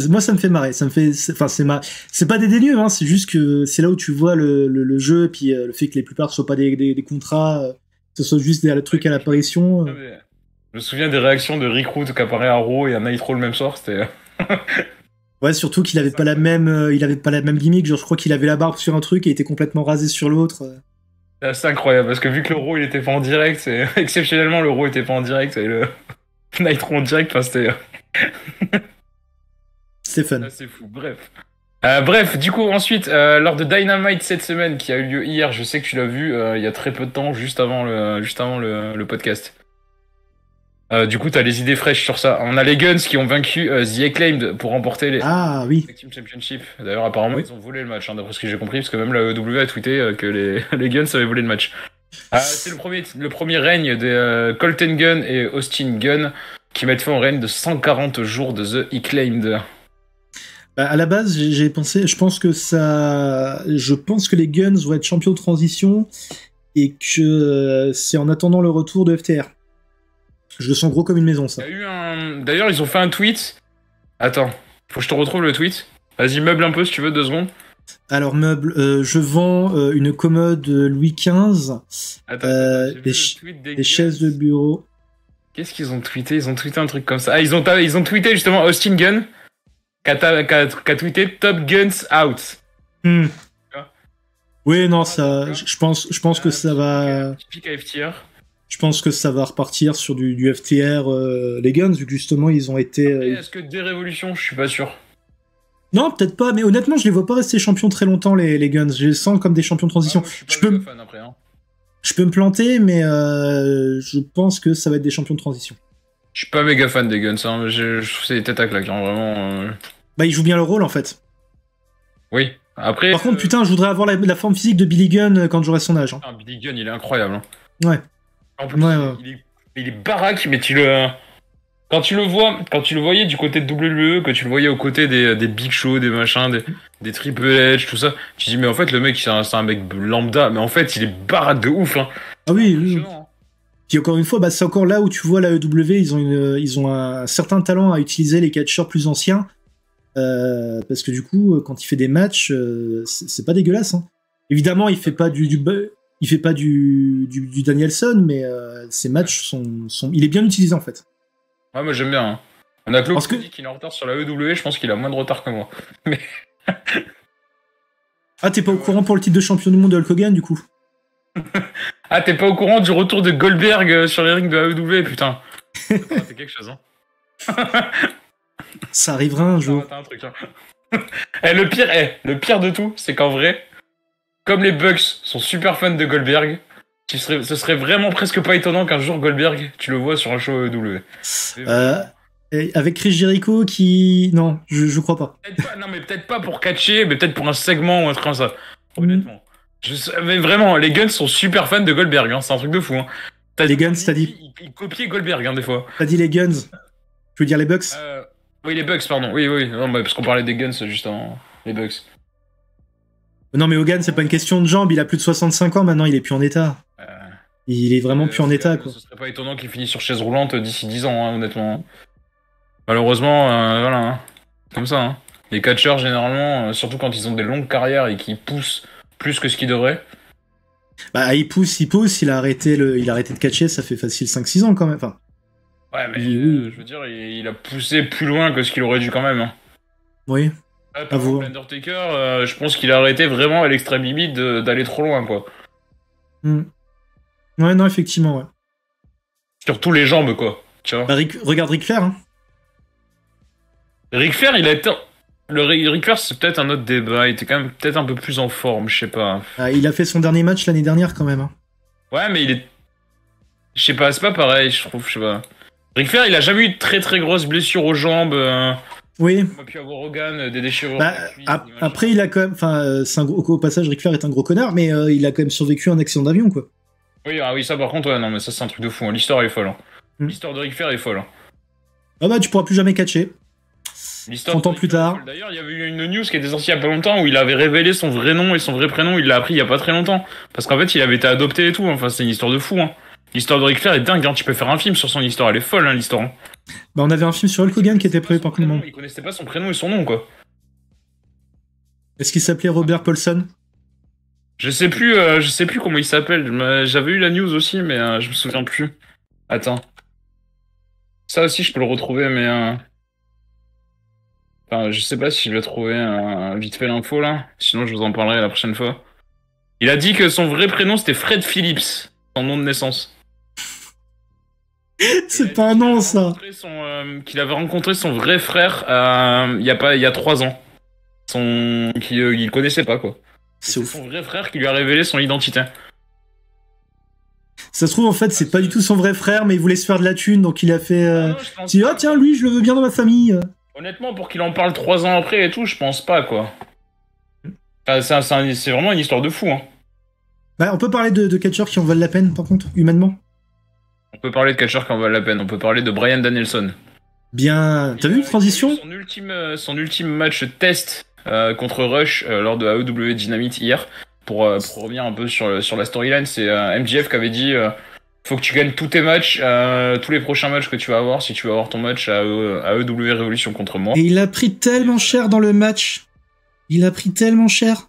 Moi, ça me fait marrer. C'est pas des délieux, hein. C'est juste que c'est là où tu vois le jeu, et puis le fait que les plupart soient pas des contrats, que ce soit juste des trucs à l'apparition. Je me souviens des réactions de Rick Root qui apparaît à Raw et à Nitro le même soir. C'était. Ouais, surtout qu'il avait pas la même, gimmick. Genre, je crois qu'il avait la barbe sur un truc et était complètement rasé sur l'autre. C'est incroyable parce que vu que le Raw il était pas en direct, exceptionnellement le Raw était pas en direct et le Nitro en direct, enfin c'était. C'est fun. C'est fou. Bref, du coup ensuite lors de Dynamite cette semaine qui a eu lieu hier, je sais que tu l'as vu il y a très peu de temps, juste avant le podcast. Du coup, t'as les idées fraîches sur ça. On a les Guns qui ont vaincu The Acclaimed pour remporter les Tag Team Championship. D'ailleurs, apparemment, ils ont volé le match, hein, d'après ce que j'ai compris, parce que même la EW a tweeté que les Guns avaient volé le match. C'est le premier règne de Colton Gunn et Austin Gunn qui mettent fin au règne de 140 jours de The Acclaimed. À la base, j'ai pensé, je pense que les Guns vont être champions de transition et que c'est en attendant le retour de FTR. Je le sens gros comme une maison, ça. D'ailleurs, ils ont fait un tweet. Attends, faut que je te retrouve le tweet. Vas-y, meuble un peu si tu veux, 2 secondes. Alors, meuble, je vends une commode Louis XV, des chaises de bureau. Qu'est-ce qu'ils ont tweeté? Ils ont tweeté un truc comme ça. Ah, ils ont tweeté justement Austin Gunn, qui a tweeté Top Guns Out. Oui, non, ça, je pense que ça va... Typique à FTR. Je pense que ça va repartir sur du FTR, les Guns, vu que justement ils ont été... Est-ce que des révolutions? Je suis pas sûr. Non, peut-être pas, mais honnêtement, je les vois pas rester champions très longtemps, les Guns. Je les sens comme des champions de transition. Je peux me planter, mais je pense que ça va être des champions de transition. Je suis pas méga fan des Guns, hein. Je trouve que c'est des têtes à claque, hein, vraiment. Bah, ils jouent bien le rôle, en fait. Oui, après... Par contre, putain, je voudrais avoir la forme physique de Billy Gunn quand j'aurai son âge. Hein. Billy Gunn, il est incroyable. Hein. Ouais. En plus, il est baraque, mais quand tu le voyais du côté de WWE, que tu le voyais aux côtés des Big Show, des machins, des Triple H, tout ça, tu dis mais en fait le mec c'est un mec lambda, mais en fait il est baraque de ouf. Hein. Ah oui. Puis encore une fois, c'est encore là où tu vois la EW, ils ont un certain talent à utiliser les catcheurs plus anciens, parce que du coup quand il fait des matchs, c'est pas dégueulasse. Hein. Évidemment il fait pas du Danielson, mais ses matchs sont... Il est bien utilisé, en fait. Ouais, moi, j'aime bien. Hein. On a Claude qui dit qu'il est en retard sur la EW, je pense qu'il a moins de retard que moi. Mais... Ah, t'es pas au courant pour le titre de champion du monde de Hulk Hogan, du coup? Ah, t'es pas au courant du retour de Goldberg sur les rings de la EW, putain. C'est quelque chose, hein. Ça arrivera un jour. T'as un truc, hein. Le pire de tout, c'est qu'en vrai... Comme les Bucks sont super fans de Goldberg, ce serait vraiment presque pas étonnant qu'un jour Goldberg, tu le vois sur un show EW. Avec Chris Jericho qui... Non, je crois pas. Peut-être pas pour catcher, mais peut-être pour un segment ou un truc comme ça. Honnêtement. Mais vraiment, les Guns sont super fans de Goldberg, hein, c'est un truc de fou. Hein. Les Guns, t'as dit... Ils copient Goldberg, hein, des fois. T'as dit les Guns. Je veux dire les Bucks. Oui, les Bucks, pardon. Oui. Non, parce qu'on parlait des Guns juste avant. Les Bucks. Non, mais Hogan, c'est pas une question de jambes, il a plus de 65 ans maintenant, il est plus en état. Il est vraiment plus en état, quoi. Ce serait pas étonnant qu'il finisse sur chaise roulante d'ici 10 ans, hein, honnêtement. Malheureusement, voilà, hein. Comme ça. Hein. Les catcheurs, généralement, surtout quand ils ont des longues carrières et qu'ils poussent plus que ce qu'ils devraient. Bah, il pousse, il a arrêté de catcher, ça fait facile 5-6 ans, quand même. Enfin, ouais, mais je veux dire, il a poussé plus loin que ce qu'il aurait dû, quand même. Hein. Oui. Undertaker, je pense qu'il a arrêté vraiment à l'extrême limite d'aller trop loin, quoi. Ouais, non, effectivement, ouais. Surtout les jambes, quoi. Tu vois. Bah, regarde Ric Flair, hein. Ric Flair, Ric Flair, c'est peut-être un autre débat. Il était quand même peut-être un peu plus en forme, je sais pas. Ah, il a fait son dernier match l'année dernière, quand même. Hein. Ouais, mais il est... Je sais pas, c'est pas pareil, je trouve, je sais pas. Ric Flair, il a jamais eu de très très grosses blessures aux jambes. Oui. On a pu avoir Hogan, des déchirures. Après, il a quand même. Enfin, au passage, Ric Flair est un gros connard, mais il a quand même survécu à un accident d'avion, quoi. Oui, ça par contre, ouais, non, mais ça c'est un truc de fou. Hein. L'histoire est folle. Hein. L'histoire de Ric Flair est folle. Hein. Ah bah, tu pourras plus jamais catcher. 30 ans plus tard. D'ailleurs, il y avait eu une news qui était sortie il y a pas longtemps où il avait révélé son vrai nom et son vrai prénom. Il l'a appris il y a pas très longtemps. Parce qu'en fait, il avait été adopté et tout. Enfin, c'est une histoire de fou. Hein. L'histoire de Ric Flair est dingue. Hein. Tu peux faire un film sur son histoire. Elle est folle, hein, l'histoire. Hein. Bah, on avait un film sur Hulk Hogan qui était prévu par contre. Il connaissait pas son prénom et son nom, quoi. Est-ce qu'il s'appelait Robert Paulson? Je sais plus comment il s'appelle. J'avais eu la news aussi, mais je me souviens plus. Attends. Ça aussi, je peux le retrouver, mais enfin, je sais pas si je vais trouver vite fait l'info là. Sinon, je vous en parlerai la prochaine fois. Il a dit que son vrai prénom c'était Fred Phillips, son nom de naissance. C'est pas un nom, ça. Qu'il avait rencontré son vrai frère il y a 3 ans. Il connaissait pas, quoi. C'est son vrai frère qui lui a révélé son identité. Ça se trouve, en fait, c'est pas du tout son vrai frère, mais il voulait se faire de la thune, donc il a fait. Ah, tiens, lui, je le veux bien dans ma famille. Honnêtement, pour qu'il en parle 3 ans après et tout, je pense pas, quoi. C'est vraiment une histoire de fou, hein. Bah, on peut parler de catcheurs qui en valent la peine, par contre, humainement. On peut parler de catcheurs qui en valent la peine. On peut parler de Bryan Danielson. Bien. T'as vu une transition? Son ultime match test contre Rush lors de AEW Dynamite hier. Pour revenir un peu sur la storyline, c'est MJF qui avait dit faut que tu gagnes tous tes matchs, tous les prochains matchs que tu vas avoir, si tu veux avoir ton match à AEW Revolution contre moi. Et il a pris tellement cher dans le match. Il a pris tellement cher.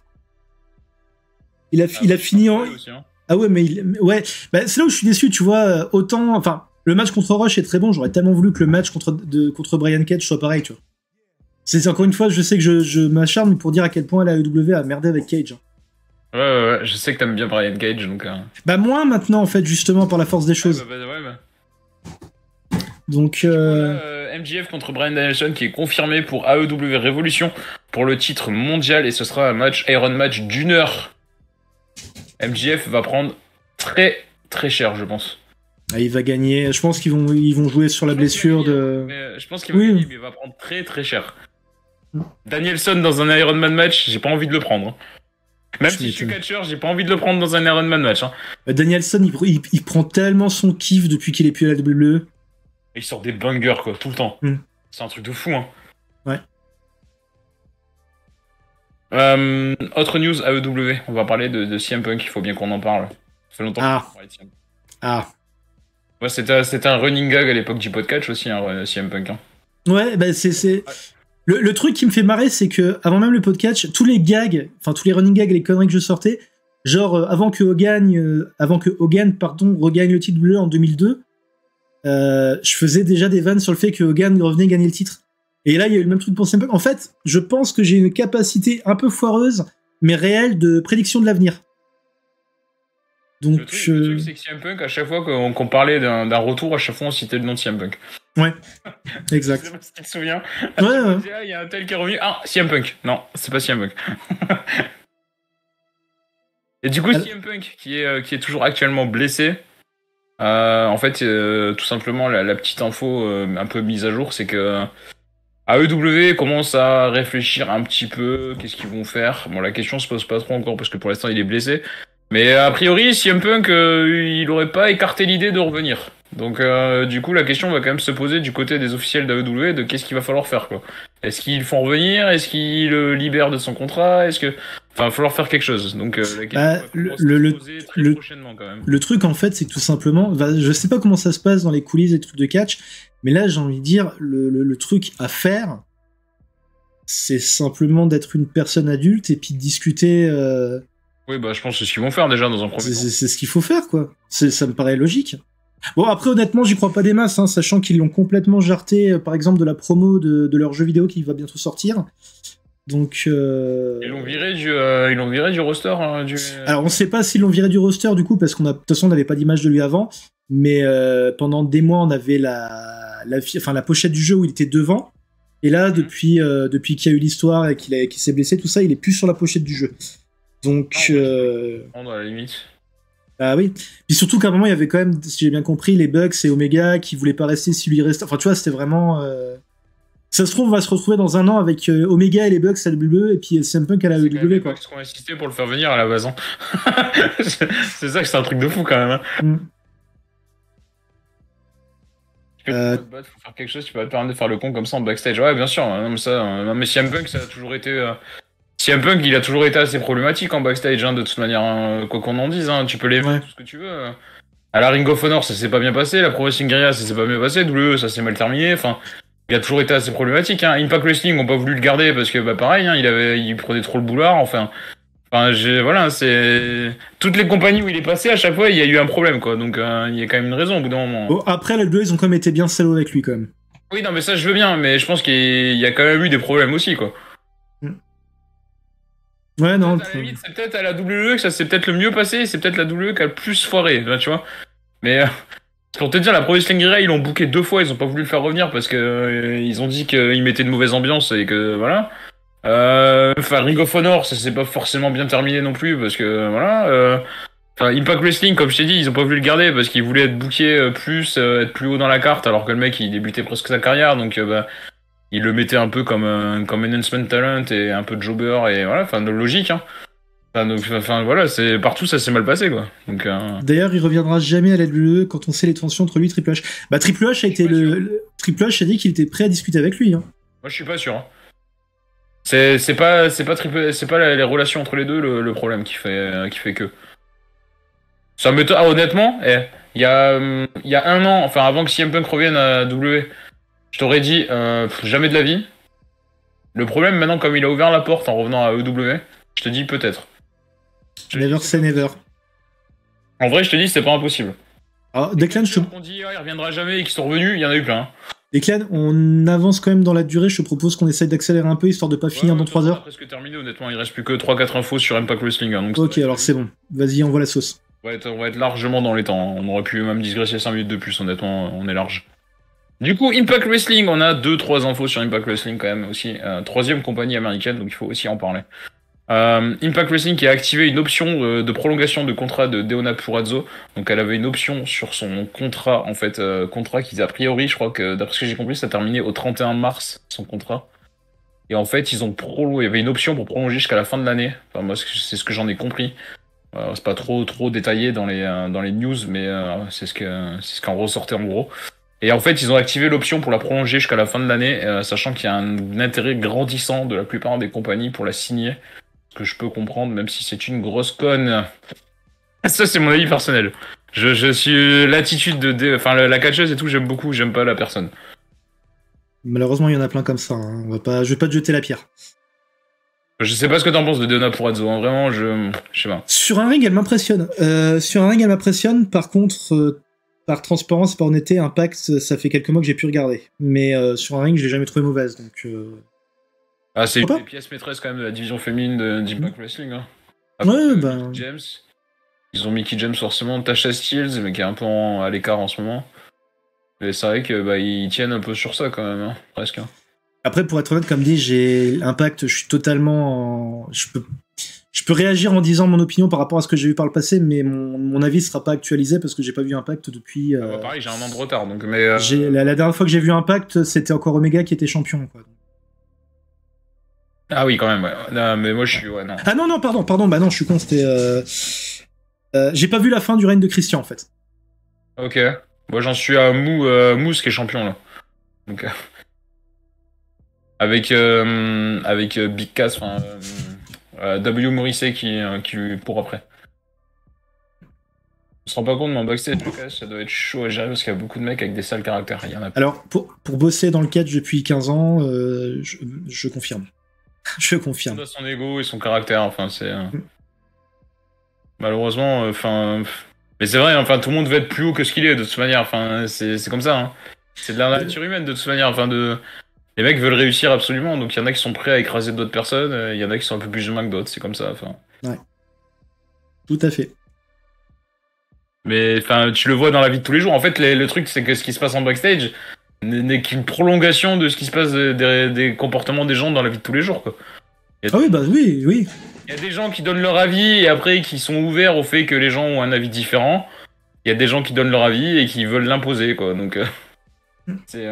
Il a fini en... Aussi, hein. Ah ouais, mais ouais, bah, c'est là où je suis déçu, tu vois, autant... Enfin, le match contre Rush est très bon, j'aurais tellement voulu que le match contre Brian Cage soit pareil, tu vois. C'est encore une fois, je sais que je m'acharne pour dire à quel point la AEW a merdé avec Cage. Ouais, je sais que t'aimes bien Brian Cage, donc... Bah moins maintenant, en fait, justement, par la force des choses. Donc... MJF contre Bryan Danielson qui est confirmé pour AEW Revolution pour le titre mondial, et ce sera un match Iron Match d'1 heure. MJF va prendre très très cher, je pense. Ah, il va gagner. Je pense qu'ils vont jouer sur la blessure de... Je pense qu'il va gagner, mais il va prendre très très cher. Danielson dans un Iron Man match, j'ai pas envie de le prendre. Même si je suis catcheur, j'ai pas envie de le prendre dans un Iron Man match. Hein. Danielson, il prend tellement son kiff depuis qu'il est plus à la WWE. Il sort des bangers, quoi, tout le temps. C'est un truc de fou, hein. Ouais. Autre news AEW, on va parler de CM Punk, il faut bien qu'on en parle. Ça fait longtemps qu'on parlait de CM Punk. Ouais, c'était un running gag à l'époque du podcast aussi, hein, CM Punk. Hein. Ouais, bah c'est... Le truc qui me fait marrer, c'est que avant même le podcast, tous les running gags et les conneries que je sortais, genre avant que Hogan regagne le titre bleu en 2002, je faisais déjà des vannes sur le fait que Hogan revenait gagner le titre. Et là, il y a eu le même truc pour CM Punk. En fait, je pense que j'ai une capacité un peu foireuse, mais réelle, de prédiction de l'avenir. Donc, le truc, c'est que CM Punk, à chaque fois qu'on parlait d'un retour, à chaque fois on citait le nom de CM Punk. Ouais, exact. Je sais pas si tu te souviens. Ouais. Il y a un tel qui est revenu. Ah, CM Punk. Non, c'est pas CM Punk. Et du coup, CM Punk, qui est toujours actuellement blessé, en fait, tout simplement, la petite info un peu mise à jour, c'est que AEW commence à réfléchir un petit peu, qu'est-ce qu'ils vont faire. Bon, la question se pose pas trop encore parce que pour l'instant il est blessé. Mais a priori, CM Punk, il aurait pas écarté l'idée de revenir. Donc du coup, la question va quand même se poser du côté des officiels d'AEW de qu'est-ce qu'il va falloir faire, quoi. Est-ce qu'ils le font revenir? Est-ce qu'ils le libèrent de son contrat? Enfin, il va falloir faire quelque chose. Donc la question va se poser très prochainement, quand même. Le truc, en fait, c'est que tout simplement, je sais pas comment ça se passe dans les coulisses des trucs de catch, mais là, j'ai envie de dire, le truc à faire, c'est simplement d'être une personne adulte et puis de discuter... Oui, bah je pense que c'est ce qu'ils vont faire déjà dans un premier temps. C'est ce qu'il faut faire, quoi. Ça me paraît logique. Bon, après, honnêtement, j'y crois pas des masses, hein, sachant qu'ils l'ont complètement jarté, par exemple, de la promo de leur jeu vidéo qui va bientôt sortir. Donc... Ils l'ont viré du roster. Hein, Alors, on sait pas s'ils l'ont viré du roster, du coup, parce de toute façon, on n'avait pas d'image de lui avant, mais pendant des mois, on avait la pochette du jeu où il était devant, et là, depuis qu'il y a eu l'histoire et qu'il s'est blessé, tout ça, il est plus sur la pochette du jeu. Donc... à la limite. Ah oui. Puis surtout qu'à un moment, il y avait quand même, si j'ai bien compris, les Bucks et Omega qui voulaient pas rester si lui restait. Enfin, tu vois, c'était vraiment... Ça se trouve, on va se retrouver dans un an avec Omega et les Bucks à la WWE et puis CM Punk à la WWE, quoi. C'est qu'on a insisté pour le faire venir à la base. Hein. C'est ça que c'est un truc de fou, quand même. Hein. Tu peux faut faire quelque chose, tu peux te permettre de faire le con comme ça en backstage. Ouais, bien sûr. Non, mais CM Punk, ça a toujours été... CM Punk, il a toujours été assez problématique en backstage, hein, de toute manière, hein, quoi qu'on en dise, hein, tu peux l'aimer, tout ce que tu veux. À la Ring of Honor, ça s'est pas bien passé. La Pro Wrestling Guerrilla, ça s'est pas bien passé. WWE, ça s'est mal terminé. Enfin, il a toujours été assez problématique. Hein. Impact Wrestling, on pas voulu le garder parce que, bah, pareil, hein, il prenait trop le boulard. Enfin, voilà, c'est toutes les compagnies où il est passé, à chaque fois, il y a eu un problème, quoi. Donc, il y a quand même une raison au bout d'un moment. Bon, après, la WWE, ils ont quand même été bien salauds avec lui, quand même. Oui, non, mais ça, je veux bien, mais je pense qu'il y a quand même eu des problèmes aussi, quoi. Ouais, non. À la limite, c'est peut-être à la WWE que ça s'est peut-être le mieux passé, c'est peut-être la WWE qui a le plus foiré, là, tu vois. Mais pour te dire, la Pro Wrestling Guerrilla, ils l'ont booké 2 fois, ils ont pas voulu le faire revenir parce que ils ont dit qu'il mettait une mauvaise ambiance et que voilà. Enfin, Ring of Honor, ça s'est pas forcément bien terminé non plus parce que voilà. Enfin, Impact Wrestling, comme je t'ai dit, ils ont pas voulu le garder parce qu'ils voulaient être booké plus, être plus haut dans la carte, alors que le mec il débutait presque sa carrière, donc bah ils le mettaient un peu comme enhancement talent et un peu de jobber et voilà, enfin de logique. Hein. Enfin voilà, c'est partout ça s'est mal passé quoi. Donc D'ailleurs, il reviendra jamais à la WWE quand on sait les tensions entre lui et Triple H. Bah, Triple H a été Triple H a dit qu'il était prêt à discuter avec lui. Hein. Moi, je suis pas sûr. Hein. C'est pas les relations entre les deux le problème qui fait que. Ça m'étonne. Ah, honnêtement, il y a 1 an, enfin avant que CM Punk revienne à W, je t'aurais dit jamais de la vie. Le problème maintenant, comme il a ouvert la porte en revenant à EW, je te dis peut-être. Never say never. En vrai, je te dis, c'est pas impossible. Alors, Declan, On dit, il reviendra jamais et qu'ils sont revenus, il y en a eu plein. Hein. Declan, on avance quand même dans la durée. Je te propose qu'on essaye d'accélérer un peu histoire de pas finir dans 3 heures. On a presque terminé, honnêtement. Il reste plus que 3-4 infos sur Impact Wrestling. Hein, donc ok, alors c'est bon. Vas-y, envoie la sauce. On va être largement dans les temps. On aurait pu même digresser 5 minutes de plus, honnêtement. On est large. Du coup, Impact Wrestling, on a 2-3 infos sur Impact Wrestling quand même aussi. 3e compagnie américaine, donc il faut aussi en parler. Impact Wrestling qui a activé une option de prolongation de contrat de Deonna Purrazzo. Donc elle avait une option sur son contrat, en fait, contrat qui a priori, je crois que d'après ce que j'ai compris, ça a terminé au 31 mars, son contrat. Et en fait, il y avait une option pour prolonger jusqu'à la fin de l'année. Enfin, moi, c'est ce que j'en ai compris. C'est pas trop détaillé dans les news, mais c'est ce qu'en ressortait en gros. Et en fait, ils ont activé l'option pour la prolonger jusqu'à la fin de l'année, sachant qu'il y a un intérêt grandissant de la plupart des compagnies pour la signer. Ce que je peux comprendre, même si c'est une grosse conne. Ça, c'est mon avis personnel. Je suis l'attitude enfin, la catcheuse et tout, j'aime beaucoup, j'aime pas la personne. Malheureusement, il y en a plein comme ça. Hein. Je vais pas te jeter la pierre. Je sais pas ce que t'en penses de Deonna Purrazzo, hein. Vraiment, je sais pas. Sur un ring, elle m'impressionne. Par contre, par transparence et par honnêteté, Impact, ça fait quelques mois que j'ai pu regarder. Mais sur un ring, je l'ai jamais trouvé mauvaise, donc... Ah, c'est une des pièces maîtresses quand même de la division féminine d'Impact Wrestling. Hein. Ouais, bah... Mickey James. Ils ont Mickey James forcément, Tasha Steelz, mais qui est un peu à l'écart en ce moment. Mais c'est vrai que ils tiennent un peu sur ça quand même, hein, presque. Hein. Après, pour être honnête, comme dit, j'ai Impact, je suis totalement... Je peux réagir en disant mon opinion par rapport à ce que j'ai vu par le passé, mais mon avis sera pas actualisé parce que j'ai pas vu Impact depuis... pareil, j'ai un an de retard, donc... Mais, la dernière fois que j'ai vu Impact, c'était encore Omega qui était champion, quoi. Ah oui, quand même, ouais. Non, mais moi, je suis... Ouais, non. Ah non, pardon, bah non, je suis con, c'était... j'ai pas vu la fin du règne de Christian, en fait. Ok. Moi, j'en suis à Moose qui est champion, là. Donc... avec Big Cass, enfin... W. Morrissey qui pour après. On se rend pas compte, mais en backstage, ça doit être chaud à gérer parce qu'il y a beaucoup de mecs avec des sales caractères. Il y en a pas. Alors, pour bosser dans le catch depuis 15 ans, je confirme. Je confirme. Il a son ego et son caractère, enfin, c'est... Malheureusement, enfin... Mais c'est vrai, enfin, tout le monde veut être plus haut que ce qu'il est, de toute manière, enfin, c'est comme ça, hein. C'est de la nature humaine, de toute manière, enfin, Les mecs veulent réussir absolument, donc il y en a qui sont prêts à écraser d'autres personnes, il y en a qui sont un peu plus humains que d'autres, c'est comme ça, enfin... Ouais. Tout à fait. Mais, enfin, tu le vois dans la vie de tous les jours, en fait, le truc, c'est que ce qui se passe en backstage n'est qu'une prolongation de ce qui se passe des comportements des gens dans la vie de tous les jours, quoi. Ah oui, bah oui. Il y a des gens qui donnent leur avis et après qui sont ouverts au fait que les gens ont un avis différent. Il y a des gens qui donnent leur avis et qui veulent l'imposer, quoi. Donc, c'est...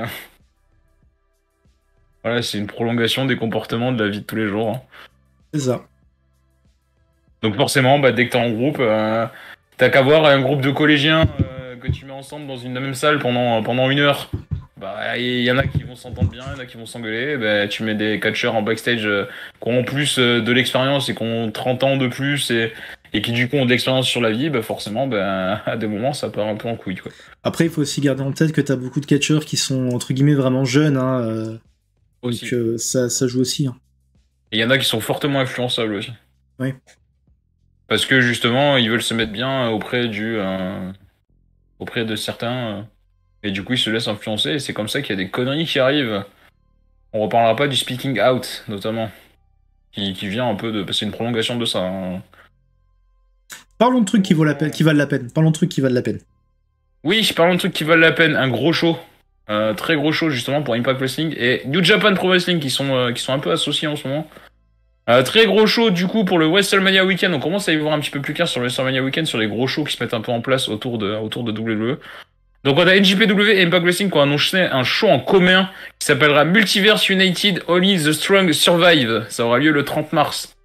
Voilà, c'est une prolongation des comportements de la vie de tous les jours. Hein. C'est ça. Donc forcément, dès que t'es en groupe, t'as qu'à voir un groupe de collégiens que tu mets ensemble dans une même salle pendant 1 heure. Il y en a qui vont s'entendre bien, il y en a qui vont s'engueuler. Tu mets des catcheurs en backstage qui ont en plus de l'expérience et qui ont 30 ans de plus et et qui du coup ont de l'expérience sur la vie, bah forcément, bah, à des moments, ça part un peu en couille, quoi. Après, il faut aussi garder en tête que t'as beaucoup de catcheurs qui sont, entre guillemets, vraiment jeunes, hein, Aussi. donc ça joue aussi. Hein. Et il y en a qui sont fortement influençables aussi. Oui. Parce que justement, ils veulent se mettre bien auprès de certains, et du coup, ils se laissent influencer, et c'est comme ça qu'il y a des conneries qui arrivent. On reparlera pas du speaking out, notamment, qui vient un peu de... C'est une prolongation de ça. Hein. Parlons de trucs qui valent la peine. Parlons de trucs qui valent la peine. Oui, parlons de trucs qui valent la peine. Un gros show. Très gros show, justement, pour Impact Wrestling. Et New Japan Pro Wrestling, qui sont un peu associés en ce moment. Très gros show, du coup, pour le WrestleMania Weekend. On commence à y voir un petit peu plus clair sur le WrestleMania Weekend, sur les gros shows qui se mettent un peu en place autour de WWE. Donc on a NJPW et Impact Wrestling qui ont annoncé un show en commun qui s'appellera Multiverse United Only the Strong Survive. Ça aura lieu le 30 mars.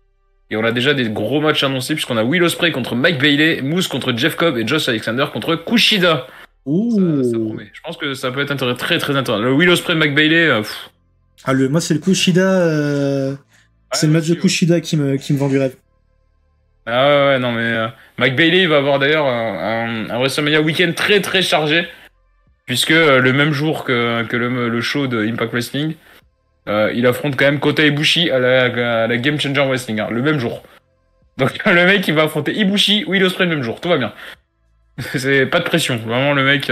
Et on a déjà des gros matchs annoncés puisqu'on a Will Ospreay contre Mike Bailey, Moose contre Jeff Cobb et Josh Alexander contre Kushida. Ça promet. Je pense que ça peut être très très intéressant. Le Will Ospreay Mike Bailey. Moi c'est le Kushida. C'est le match de Kushida qui me vend du rêve. Ah ouais, non mais Mike Bailey va avoir d'ailleurs un WrestleMania Weekend très très chargé puisque le même jour que le show de Impact Wrestling, il affronte quand même Kota Ibushi à la Game Changer Wrestling, hein, le même jour. Donc le mec il va affronter Ibushi, Will Ospreay le même jour, tout va bien. C'est pas de pression, vraiment le mec,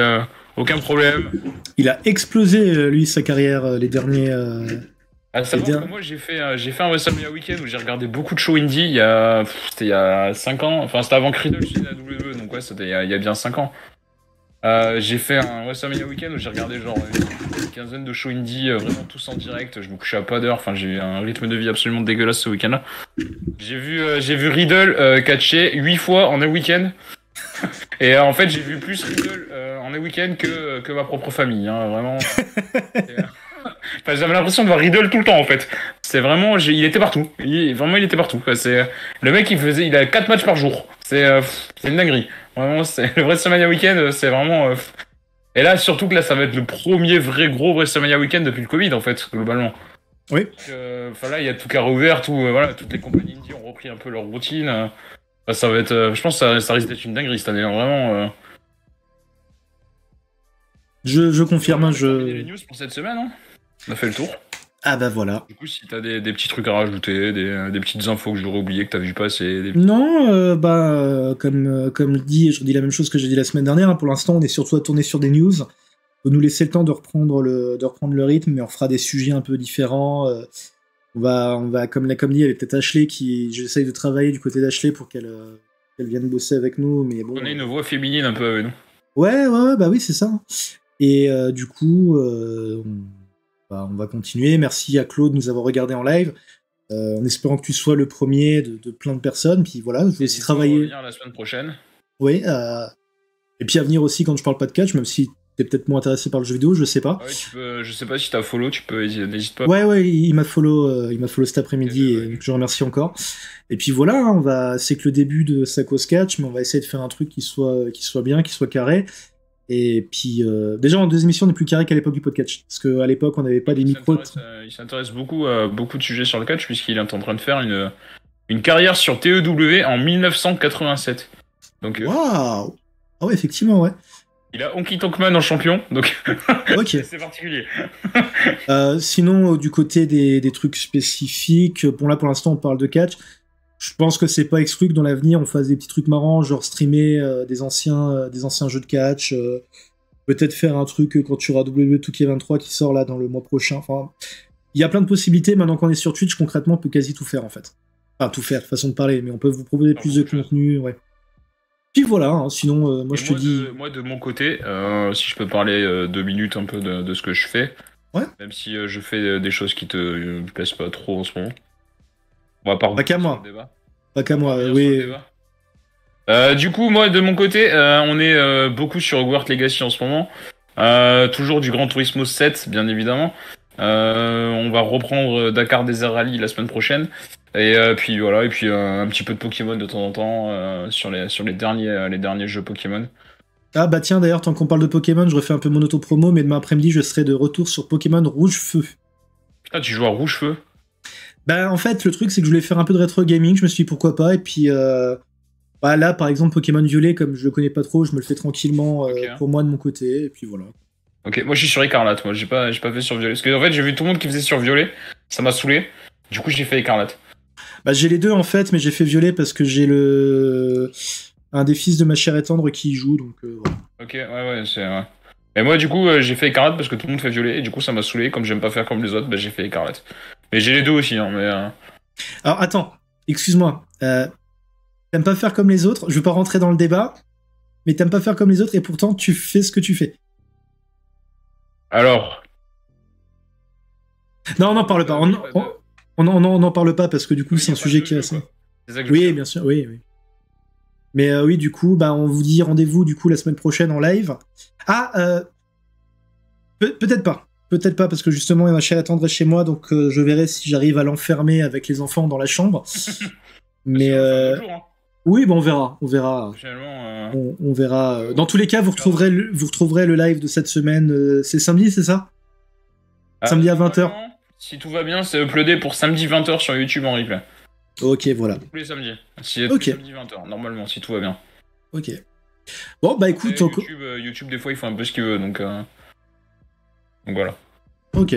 aucun problème. Il a explosé lui sa carrière les derniers. À savoir que moi j'ai fait un WrestleMania Weekend où j'ai regardé beaucoup de shows indie c'était il y a 5 ans, enfin c'était avant que Riddle signe la WWE, donc ouais c'était il y a bien 5 ans. J'ai fait un WrestleMania Weekend où j'ai regardé genre une quinzaine de shows indie, vraiment tous en direct, je me couchais à pas d'heure, enfin j'ai eu un rythme de vie absolument dégueulasse ce week-end-là. J'ai vu Riddle catcher 8 fois en un week-end. Et en fait j'ai vu plus Riddle en un week-end que ma propre famille, hein, vraiment. Enfin, j'avais l'impression de voir Riddle tout le temps en fait. C'est vraiment, il était partout. Il était partout. C'est le mec, il a 4 matchs par jour. C'est une dinguerie. Vraiment, c'est le WrestleMania Weekend, c'est vraiment. Et là, surtout que là, ça va être le premier vrai gros WrestleMania Weekend depuis le Covid en fait, globalement. Oui. Enfin là, il y a tout qui a rouvert, voilà, toutes les compagnies indie ont repris un peu leur routine. Ça va être, je pense, que ça risque d'être une dinguerie cette année, hein, vraiment. Je confirme, les news pour cette semaine, hein. On a fait le tour. Ah bah voilà. Du coup, si t'as des petits trucs à rajouter, des petites infos que j'aurais oublié, que t'as vu passer... Non, comme dit, je redis la même chose que j'ai dit la semaine dernière, hein, pour l'instant on est surtout à tourner sur des news. Faut nous laisser le temps de reprendre le rythme, mais on fera des sujets un peu différents. On va comme dit, il y avait peut-être Ashley j'essaye de travailler du côté d'Ashley pour qu'elle vienne bosser avec nous, mais bon. On a une voix féminine un peu avec nous. Ouais, bah oui, c'est ça. Et du coup, on va continuer. Merci à Claude de nous avoir regardé en live, en espérant que tu sois le premier de plein de personnes. Puis voilà, je vais essayer de travailler. Revenir la semaine prochaine. Oui, et puis à venir aussi quand je parle pas de catch, même si t'es peut-être moins intéressé par le jeu vidéo, je sais pas. Ouais, je sais pas si t'as follow, n'hésite pas. Ouais, il m'a follow cet après-midi et je remercie encore. Et puis voilà, hein, c'est que le début de Sacos Catch, mais on va essayer de faire un truc qui soit bien, qui soit carré. Et puis, déjà en 2 émissions, on est plus carré qu'à l'époque du podcast. Parce qu'à l'époque, on n'avait pas des micros. Il s'intéresse beaucoup à beaucoup de sujets sur le catch, puisqu'il est en train de faire une carrière sur TEW en 1987. Donc, waouh! Ah ouais, effectivement, ouais. Il a Honky Tonk Man en champion, donc ok. C'est particulier. Sinon, du côté des trucs spécifiques, bon là pour l'instant on parle de catch. Je pense que c'est pas exclu que dans l'avenir on fasse des petits trucs marrants, genre streamer des anciens jeux de catch, peut-être faire un truc quand tu auras WWE 2K23 qui sort là dans le mois prochain. Enfin, il y a plein de possibilités. Maintenant qu'on est sur Twitch, concrètement, on peut quasi tout faire en fait. Enfin, tout faire, façon de parler, mais on peut vous proposer plus de contenu, ouais. Puis voilà, hein, sinon, moi je te dis. Moi de mon côté, si je peux parler 2 minutes un peu de ce que je fais, ouais. Même si je fais des choses qui te plaisent pas trop en ce moment. On va pas qu'à moi. Pas qu'à moi, oui. Du coup, moi de mon côté, on est beaucoup sur Hogwarts Legacy en ce moment. Toujours du Gran Turismo 7, bien évidemment. On va reprendre Dakar Desert Rally la semaine prochaine. Et puis voilà, et puis un petit peu de Pokémon de temps en temps sur les derniers jeux Pokémon. Ah bah tiens, d'ailleurs, tant qu'on parle de Pokémon, je refais un peu mon auto-promo, mais demain après-midi, je serai de retour sur Pokémon Rouge-Feu. Putain, tu joues à Rouge-Feu? Bah en fait, le truc, c'est que je voulais faire un peu de rétro gaming, je me suis dit pourquoi pas, et puis Bah, là, par exemple, Pokémon Violet, comme je le connais pas trop, je me le fais tranquillement Ok. pour moi de mon côté, et puis voilà. Ok, moi je suis sur Écarlate, moi j'ai pas fait sur Violet. Parce que en fait, j'ai vu tout le monde qui faisait sur Violet, ça m'a saoulé. Du coup, j'ai fait Écarlate. Bah, j'ai les deux en fait, mais j'ai fait Violet parce que j'ai un des fils de ma chère et tendre qui y joue, donc voilà. Ok, ouais, c'est. Ouais. Et moi, du coup, j'ai fait Écarlate parce que tout le monde fait Violet, et du coup, ça m'a saoulé. Comme j'aime pas faire comme les autres, bah, j'ai fait Écarlate. Mais j'ai les deux aussi, hein, mais. Alors attends, excuse-moi. T'aimes pas faire comme les autres, je veux pas rentrer dans le débat, mais t'aimes pas faire comme les autres et pourtant tu fais ce que tu fais. Alors. Non, on n'en parle pas. On n'en parle pas parce que du coup, c'est un sujet qui est assez. C'est ça que je veux Oui, dire. bien sûr, oui. Mais oui, du coup, bah, on vous dit rendez-vous du coup la semaine prochaine en live. Ah, peut-être pas. Peut-être pas parce que justement, ma chère attendrait chez moi, donc je verrai si j'arrive à l'enfermer avec les enfants dans la chambre. Mais Sinon, on fait un autre jour, hein. oui, bon, on verra. Finalement. On verra. Dans tous les cas, vous retrouverez le live de cette semaine. C'est samedi, c'est ça? Samedi à 20h. Si tout va bien, c'est uploadé pour samedi 20h sur YouTube en replay. Ok, voilà. Tous les samedis. Tous Ok. les samedis 20h, normalement, si tout va bien. Ok. Bon, bah écoute. YouTube, des fois, il fait un peu ce qu'il veut, donc voilà. Ok.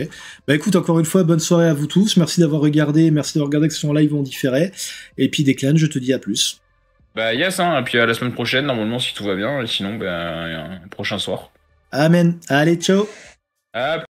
Bah écoute, encore une fois, bonne soirée à vous tous. Merci d'avoir regardé. Merci d'avoir regardé que ce soit en live ou en différé. Et puis, Declan, je te dis à plus. Bah, yes, hein, et puis à la semaine prochaine, normalement, si tout va bien. Et sinon, un prochain soir. Amen. Allez, ciao. À